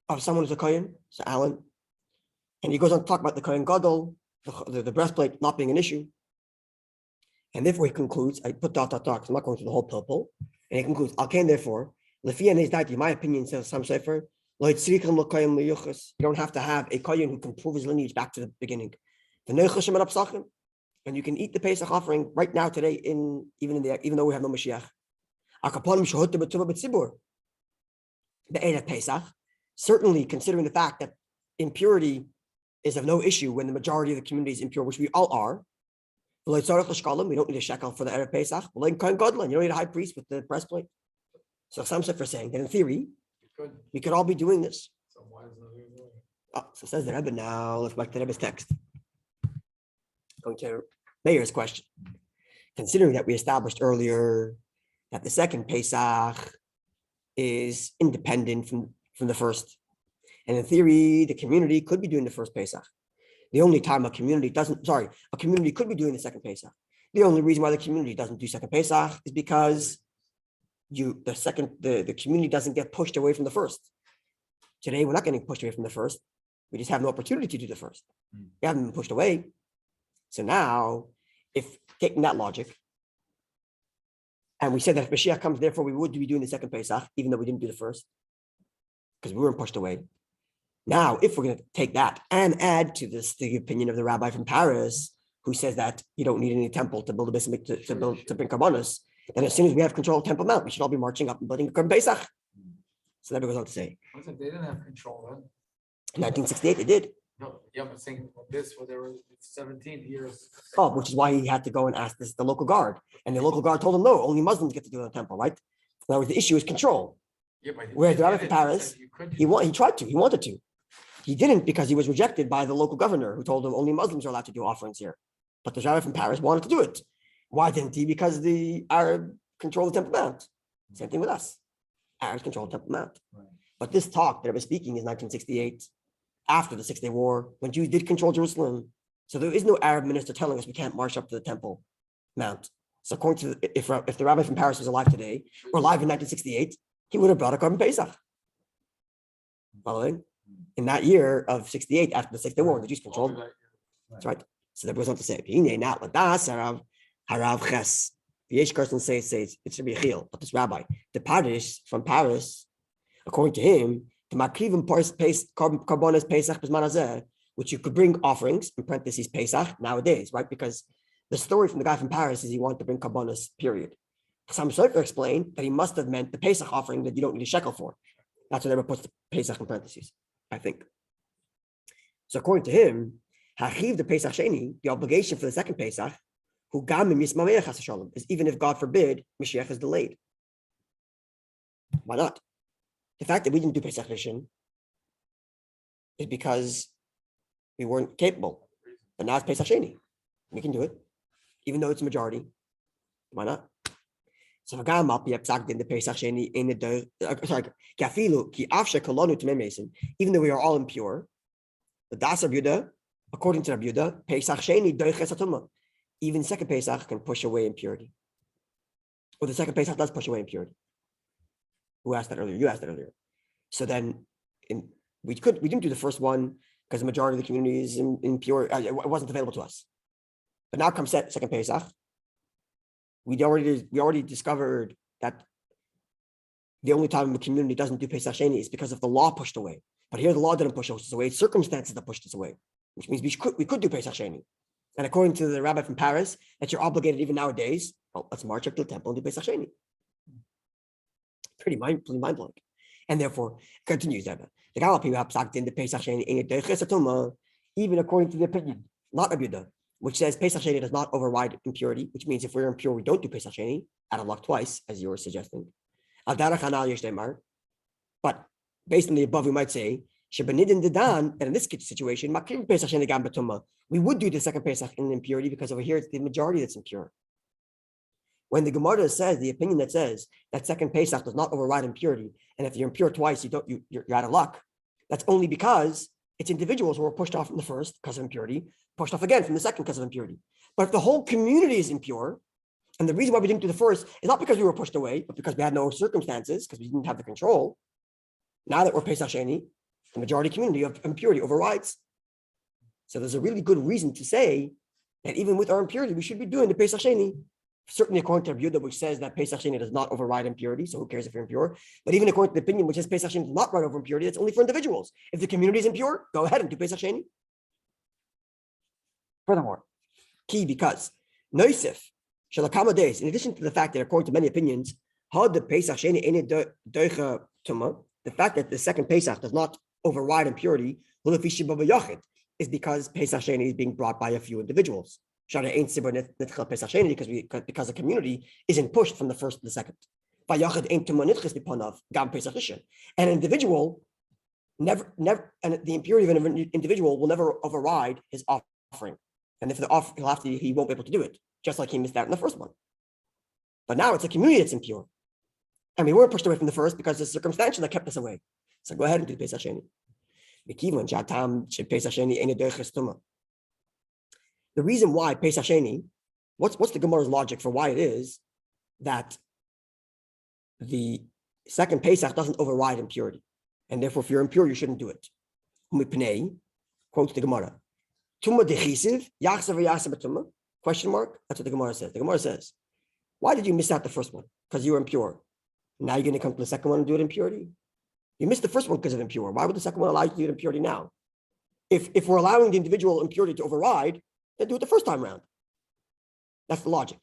of someone who's a kohen, so Alan. And he goes on to talk about the kohen gadol, the breastplate not being an issue. And therefore he concludes, I put dot, because I'm not going through the whole pilpul. And he concludes, therefore, my opinion says some sefer, you don't have to have a kohen who can prove his lineage back to the beginning. And you can eat the Pesach offering right now today, even though we have no Moshiach. The Pesach, certainly considering the fact that impurity is of no issue when the majority of the community is impure, which we all are. We don't need a shekel for the Erev Pesach. You don't need a high priest with the breastplate. So some sefer saying that in theory, we could all be doing this. So why is it So says the Rebbe now. Let's back to the Rebbe's text. Going to Meir's question. Considering that we established earlier that the second Pesach is independent from the first, and in theory, the community could be doing the first Pesach. The only time a community could be doing the second Pesach. The only reason why the community doesn't do second Pesach is because the community doesn't get pushed away from the first. Today, we're not getting pushed away from the first. We just have no opportunity to do the first. We haven't been pushed away. So now, if taking that logic, and we said that if Moshiach comes, therefore we would be doing the second Pesach, even though we didn't do the first, because we weren't pushed away. Now, if we're going to take that and add to this the opinion of the rabbi from Paris, who says that you don't need any temple to build a base to bring karbanos, then as soon as we have control of Temple Mount, we should all be marching up and building a Korban Pesach. So that goes on to say. They didn't have control then. In 1968, they did. No, yeah, but saying this when they were 17 years. Oh, which is why he had to go and ask the local guard. And the local guard told him, no, only Muslims get to do the temple, right? In other words, the issue is control. Yeah, but whereas the rabbi from Paris, he wanted to. He didn't because he was rejected by the local governor who told him only Muslims are allowed to do offerings here. But the rabbi from Paris wanted to do it. Why didn't he? Because the Arab controlled the Temple Mount. Same thing with us. Arabs controlled the Temple Mount. Right. But this talk that I was speaking is 1968, after the 6-Day War, when Jews did control Jerusalem. So there is no Arab minister telling us we can't march up to the Temple Mount. So according to if the rabbi from Paris was alive today, or alive in 1968, he would have brought a Korban Pesach. Following? In that year of 68, after the 6th Day War, when the Jews controlled. That's right. So that goes on to say, Harav Ches. The Yesh person says it's Rabbi Yechiel, but this rabbi, the Parish from Paris, according to him, which you could bring offerings, in parentheses, Pesach, nowadays, right? Because the story from the guy from Paris is he wanted to bring karbanos, period. Some Sofer explained that he must have meant the Pesach offering that you don't need a shekel for. That's what Rebbe puts the Pesach in parentheses, I think. So according to him, Hachiv the Pesach Sheini, the obligation for the second Pesach, who gamim yismameach chas v'shalom, is even if, God forbid, Moshiach is delayed. Why not? The fact that we didn't do Pesach Rishon is because we weren't capable. But now it's Pesach Sheini. We can do it, even though it's a majority. Why not? So in the Pesach Sheini in the even though we are all impure, the Das Rabbi Yehuda, according to Rabbi Yehuda, Pesach Sheini even second Pesach can push away impurity. Or the second Pesach does push away impurity. Who asked that earlier? You asked that earlier. So then we didn't do the first one because the majority of the community is impure. It wasn't available to us. But now comes second Pesach. We already discovered that the only time the community doesn't do Pesach Sheini is because of the law pushed away. But here the law didn't push us away; it's circumstances that pushed us away, which means we could do Pesach Sheini. And according to the rabbi from Paris, that you're obligated even nowadays. Well, let's march up to the temple and do Pesach Sheini. Pretty mind blowing. And therefore, continues Rebbe. The Galapi Hapsakt in the Pesach Sheini even according to the opinion, not Rabbi Yehuda, which says Pesach Sheini does not override impurity, which means if we're impure, we don't do Pesach Sheini, out of luck twice, as you were suggesting. But based on the above, we might say, that in this situation, we would do the second Pesach in impurity because over here it's the majority that's impure. When the Gemara says, the opinion that says that second Pesach does not override impurity, and if you're impure twice, you're out of luck, that's only because it's individuals who were pushed off from the first because of impurity, pushed off again from the second because of impurity. But if the whole community is impure, and the reason why we didn't do the first is not because we were pushed away, but because we had no circumstances, because we didn't have the control. Now that we're Pesach Sheini, the majority community of impurity overrides. So there's a really good reason to say that even with our impurity, we should be doing the Pesach Sheini. Certainly according to Rabbi Yehuda, which says that Pesach Sheini does not override impurity, so who cares if you're impure? But even according to the opinion which says Pesach Sheini does not ride over impurity, that's only for individuals. If the community is impure, go ahead and do Pesach Sheini. Furthermore, because Noisif, Shalakama days, in addition to the fact that according to many opinions, the Pesach Sheini the fact that the second Pesach does not override impurity is because Pesach Sheini is being brought by a few individuals. Because the community isn't pushed from the first to the second. And an individual never, and the impurity of an individual will never override his offering. And if the offer, he won't be able to do it, just like he missed out in the first one. But now it's a community that's impure. And we weren't pushed away from the first because it's circumstantial that kept us away. So go ahead and do Pesach Sheini. The reason why Pesach Sheini, what's the Gemara's logic for why it is that the second Pesach doesn't override impurity, and therefore if you're impure, you shouldn't do it. Quotes the Gemara. Question mark? That's what the Gemara says. The Gemara says, why did you miss out the first one? Because you were impure. Now you're going to come to the second one and do it impurity? You missed the first one because of impure. Why would the second one allow you to do it impurity now? If we're allowing the individual impurity to override, then do it the first time around. That's the logic.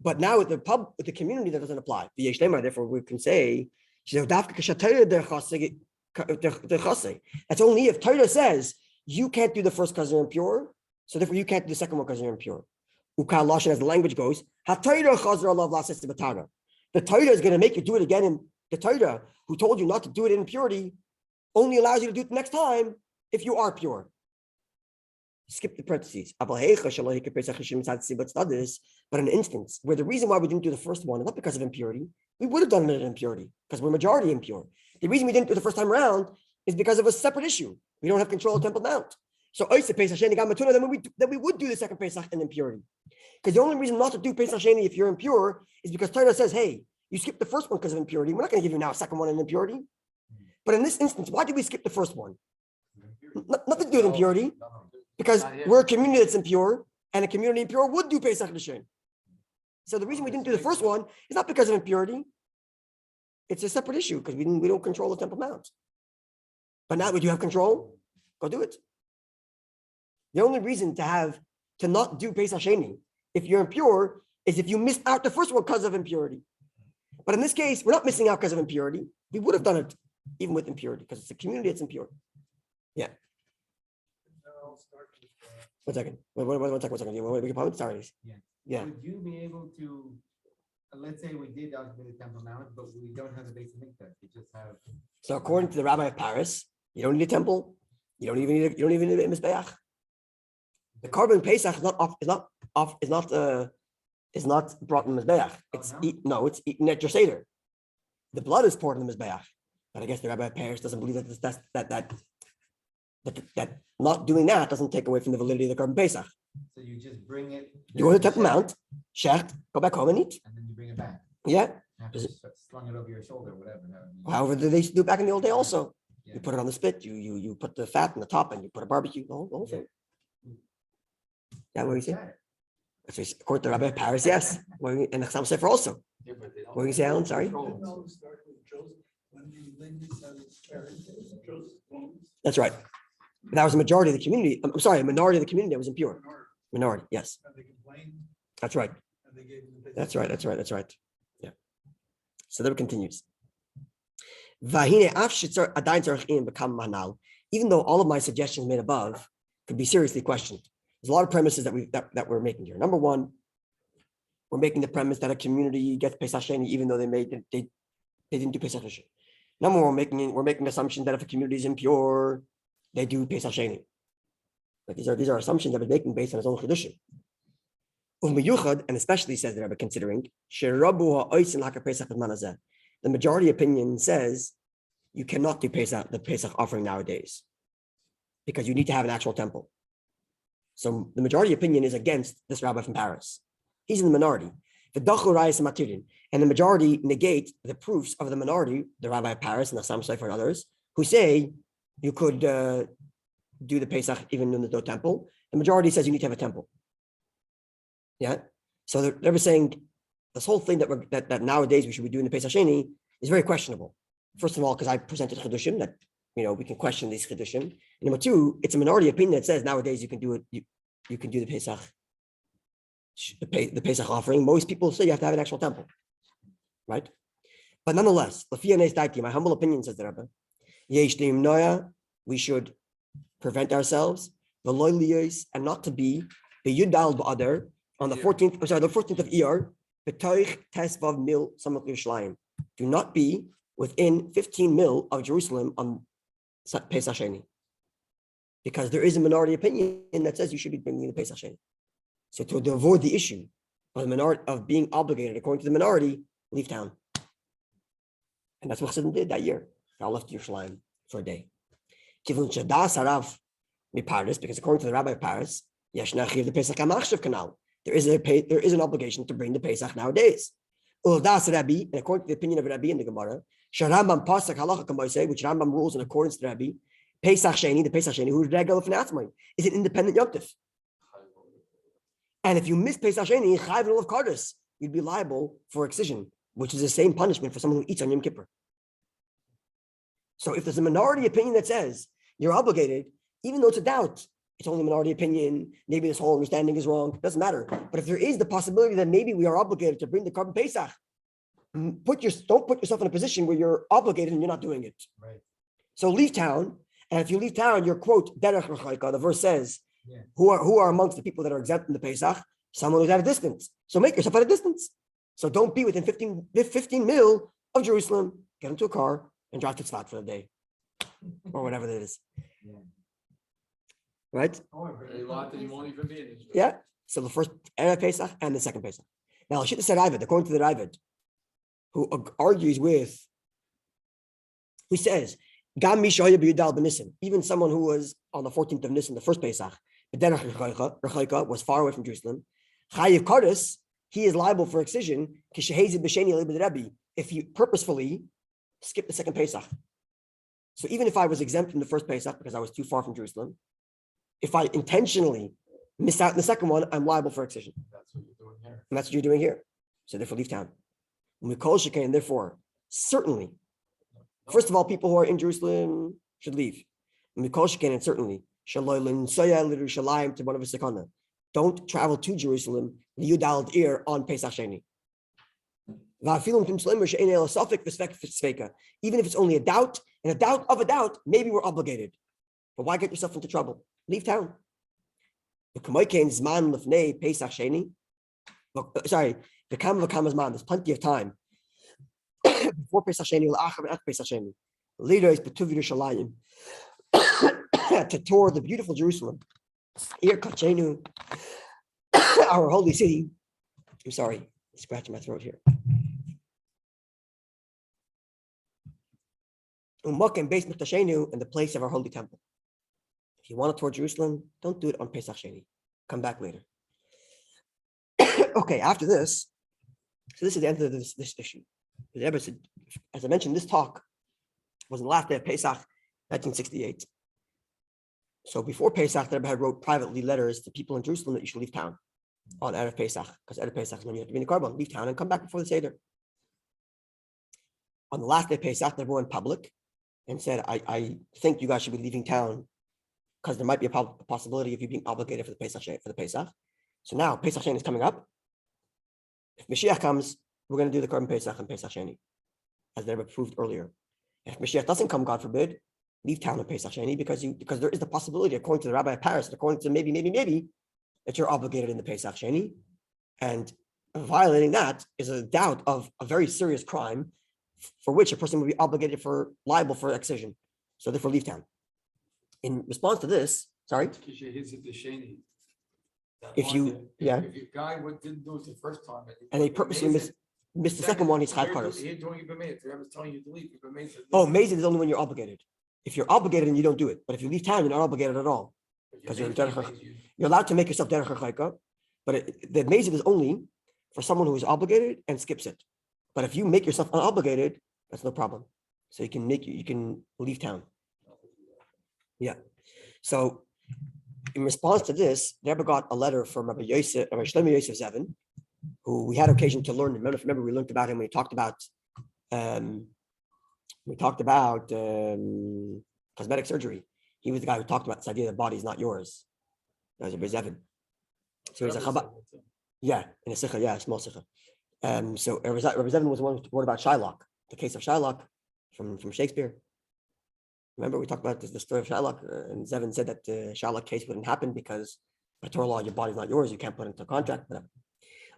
But now with the community, that doesn't apply. Therefore, we can say that's only if Torah says you can't do the first because you're impure, so therefore you can't do the second one because you're impure. As the language goes, the Torah is going to make you do it again, and the Torah, who told you not to do it in impurity, only allows you to do it the next time if you are pure. Skip the parentheses. But in an instance where the reason why we didn't do the first one is not because of impurity, we would have done it in impurity because we're majority impure. The reason we didn't do the first time around is because of a separate issue. We don't have control of Temple Mount. So then we would do the second Pesach in impurity. Because the only reason not to do Pesach Sheini if you're impure is because Torah says, hey, you skipped the first one because of impurity. We're not going to give you now a second one in impurity. But in this instance, why did we skip the first one? Nothing to do with impurity. Because we're a community that's impure, and a community impure would do Pesach Sheini. So the reason we didn't do the first one is not because of impurity. it's a separate issue because we don't control the Temple Mount. But now that you have control, go do it. The only reason to not do Pesach Sheini if you're impure is if you missed out the first one because of impurity. But in this case, we're not missing out because of impurity. We would have done it even with impurity because it's a community that's impure. Yeah. One second. One second. You want to make a point? Sorry. Yeah. Would you be able to, let's say we did occupy the Temple Mount, but we don't have the basic mikdash, we just have. So according to the Rabbi of Paris, you don't need a temple. You don't even need a Mizbeach. The Korban Pesach is not brought in the Mizbeach. It's eaten at your Seder. The blood is poured in the Mizbeach. But I guess the Rabbi of Paris doesn't believe that not doing that doesn't take away from the validity of the Korban Pesach. So you just bring it. You go to the Temple Mount, shecht, go back home and eat. And then you bring it back. Yeah. After slung it over your shoulder, whatever. However, they used to do it back in the old day also. Yeah. You put it on the spit, you put the fat on the top and you put a barbecue, the whole thing. That what you say? That's what according to Rabbi of Paris, yes. And the Chasam Sofer also. Yeah, but they don't What do you say, Alan? Sorry? control it. That's right. That was a majority of the community. I'm sorry, a minority of the community that was impure. Minority, yes. That's right. That's right. Yeah. So the Rebbe continues. Even though all of my suggestions made above could be seriously questioned, there's a lot of premises that we're making here. Number one, we're making the premise that a community gets Pesach Sheini even though they didn't do Pesach Sheini. Number one, we're making the assumption that if a community is impure, they do Pesach Sheini. But these are assumptions that we're making based on his own Chedushim. And especially, says the Rebbe, considering the majority opinion says you cannot do the Pesach offering nowadays because you need to have an actual temple. So the majority opinion is against this rabbi from Paris. He's in the minority. And the majority negate the proofs of the minority, the rabbi of Paris and the Chasam Sofer and others, who say you could do the Pesach even when there's no temple. The majority says you need to have a temple. Yeah. So they were saying this whole thing that nowadays we should be doing the Pesach Sheini is very questionable. First of all, because I presented Chedushim that we can question these Chedushim. And number two, it's a minority opinion that says nowadays you can do it. You can do the Pesach, the Pesach offering. Most people say you have to have an actual temple, right? But nonetheless, my humble opinion, says the Rebbe, we should prevent ourselves and not to be the Yudal Ba'adar on the 14th. I'm sorry, the 14th of Iyar. Do not be within 15 mil of Jerusalem on Pesach Sheini, because there is a minority opinion that says you should be bringing the Pesach Sheini. So to avoid the issue of the minority of being obligated according to the minority, leave town. And that's what Chassidim did that year. They all left Yerushalayim for a day. Because according to the Rabbi of Paris, there is an obligation to bring the Pesach nowadays. And according to the opinion of Rabbi in the Gemara, which Rambam rules in accordance to Rabbi, Pesach Sheini, the Pesach Sheini, who's regular f'natzmai, is an independent yomtiv. And if you miss Pesach Sheini, chayv of kardus, you'd be liable for excision, which is the same punishment for someone who eats on Yom Kippur. So if there's a minority opinion that says you're obligated, even though it's a doubt, it's only a minority opinion, maybe this whole understanding is wrong, doesn't matter. But if there is the possibility that maybe we are obligated to bring the Korban Pesach, don't put yourself in a position where you're obligated and you're not doing it. Right. So leave town, and if you leave town, you're quote derech rechaika. The verse says, who are amongst the people that are exempt in the Pesach? Someone who's at a distance. So make yourself at a distance. So don't be within 15 mil of Jerusalem. Get into a car and drive to Tzfat for the day, or whatever that is. Yeah. Right? You won't even be in Israel. Yeah. So the first Erev Pesach and the second Pesach. Now, Shita said Ravid, according to the Ravid, who argues with, who says, Gam Mishaya B'Yudal B'Nissen, even someone who was on the 14th of Nisan, the first Pesach, was far away from Jerusalem. Chayiv Kardus, he is liable for excision, if you purposefully skip the second Pesach. So even if I was exempt from the first Pesach because I was too far from Jerusalem, if I intentionally miss out in the second one, I'm liable for excision. That's what you're doing here. And that's what you're doing here. So therefore, leave town. And therefore, certainly. First of all, people who are in Jerusalem should leave. And certainly, to one of his sakana. Don't travel to Jerusalem, Yudal on Pesach Sheini. Even if it's only a doubt, and a doubt of a doubt, maybe we're obligated. But why get yourself into trouble? Leave town. Sorry, the Kam Zman, there's plenty of time. Before Pesach Sheini, after Pesach Sheini. Later is Betuv Yerushalayim. To tour the beautiful Jerusalem. Here, Kachenu, our holy city. I'm sorry, scratching my throat here. Umakim Beis Miktashenu, in the place of our holy temple. If you want to tour Jerusalem, don't do it on Pesach Sheini. Come back later. Okay, after this, so this is the end of this issue. The Rebbe said, as I mentioned, this talk was the last day of Pesach, 1968. So before Pesach, the Rebbe had wrote privately letters to people in Jerusalem that you should leave town on Erev Pesach, because Erev Pesach is when you have to be in the Korban, leave town and come back before the Seder. On the last day of Pesach, the Rebbe went public and said, I think you guys should be leaving town because there might be a possibility of you being obligated for the Pesach. So now Pesach Sheini is coming up. If Moshiach comes, we're going to do the Korban Pesach and Pesach Sheini, as they were proved earlier. If Moshiach doesn't come, God forbid, leave town on Pesach Sheini because there is the possibility, according to the Rabbi of Paris, according to maybe, that you're obligated in the Pesach Sheini, and violating that is a doubt of a very serious crime for which a person would be obligated liable for excision. So therefore, leave town. In response to this, sorry. If your guy didn't do it the first time, and they purposely missed the second one, he's chayv karos. telling you to leave. Oh, amazing is only when you're obligated. If you're obligated and you don't do it, but if you leave town, you're not obligated at all because you're allowed to make yourself derech hachaika. But the amazing is only for someone who is obligated and skips it. But if you make yourself unobligated, that's no problem. So you can leave town. Yeah. So in response to this, Rebbe got a letter from Rabbi Shlomo Yosef Zevin, who we had occasion to learn. Remember we learned about him when we talked about cosmetic surgery. He was the guy who talked about this idea that the body is not yours. That was Rabbi Zevin. So he's a Chabad. Yeah, in a sikha, yeah, a small sikha. So Rabbi Zevin was the one who wrote about Shylock, the case of Shylock from Shakespeare. Remember, we talked about the story of Shylock, and Zevin said that the Shylock case wouldn't happen because by Torah law, your body's not yours. You can't put it into a contract, whatever.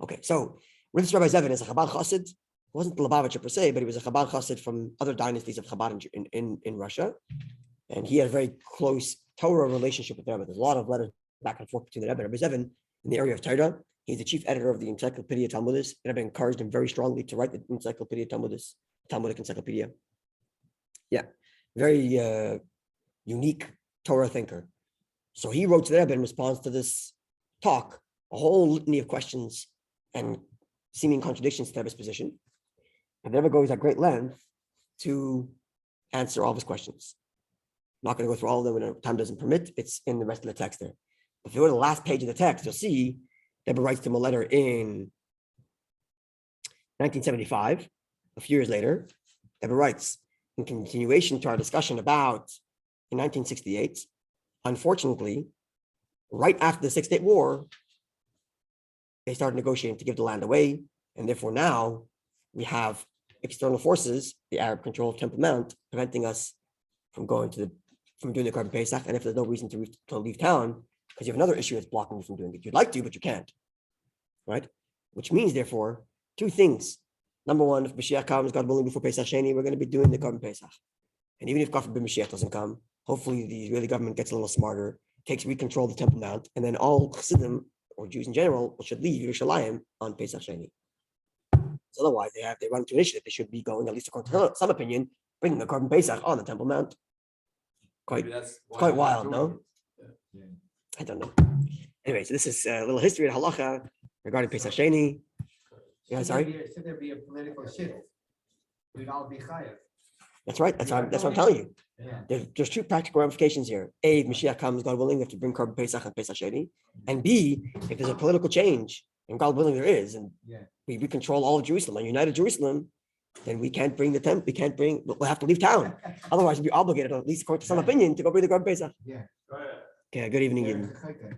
Okay, so with this Rabbi Zevin is a Chabad Chassid. He wasn't the Lubavitcher per se, but he was a Chabad Chassid from other dynasties of Chabad in Russia. And he had a very close Torah relationship with the Rebbe. There's a lot of letters back and forth between the Rebbe and Rabbi Zevin in the area of Torah. He's the chief editor of the Encyclopedia Talmudis. The Rebbe encouraged him very strongly to write the Encyclopedia Talmudis, Talmudic Encyclopedia. Yeah. Very unique Torah thinker. So he wrote to the Rebbe in response to this talk, a whole litany of questions and seeming contradictions to the Rebbe's position. And the Rebbe goes at great length to answer all of his questions. I'm not going to go through all of them when time doesn't permit. It's in the rest of the text there. If you go to the last page of the text, you'll see the Rebbe writes to him a letter in 1975, a few years later. The Rebbe writes, in continuation to our discussion about in 1968, unfortunately, right after the Six-Day War, they started negotiating to give the land away. And therefore now we have external forces, the Arab control of Temple Mount, preventing us from doing the Korban Pesach. And if there's no reason to leave town, because you have another issue that's blocking you from doing it. You'd like to, but you can't, right? Which means, therefore, two things. Number one, if Moshiach comes, God willing, before Pesach Sheini, we're going to be doing the Korban Pesach. And even if God forbid Moshiach doesn't come, hopefully the Israeli government gets a little smarter, takes recontrol of the Temple Mount, and then all Chassidim, or Jews in general, should leave Yerushalayim on Pesach Sheini. So otherwise, they run into an issue that they should be going, at least according to some opinion, bringing the Korban Pesach on the Temple Mount. Quite wild, no? Yeah. I don't know. Anyway, so this is a little history of Halacha regarding Pesach Sheini. Yeah, sorry. Should there be a political shift? We'd all be chayav. That's right. That's what I'm telling you. Yeah. There's two practical ramifications here. A, if Moshiach comes, God willing, we have to bring Korban Pesach and Pesach Sheini. And B, if there's a political change, and God willing there is, and we control all of Jerusalem, a united Jerusalem, then we can't bring the tent. We can't bring. We'll have to leave town. Otherwise, we'll be obligated, at least according to some opinion, to go bring the Korban Pesach. Yeah. Go ahead. Okay. Good evening. Yeah, Evening. okay.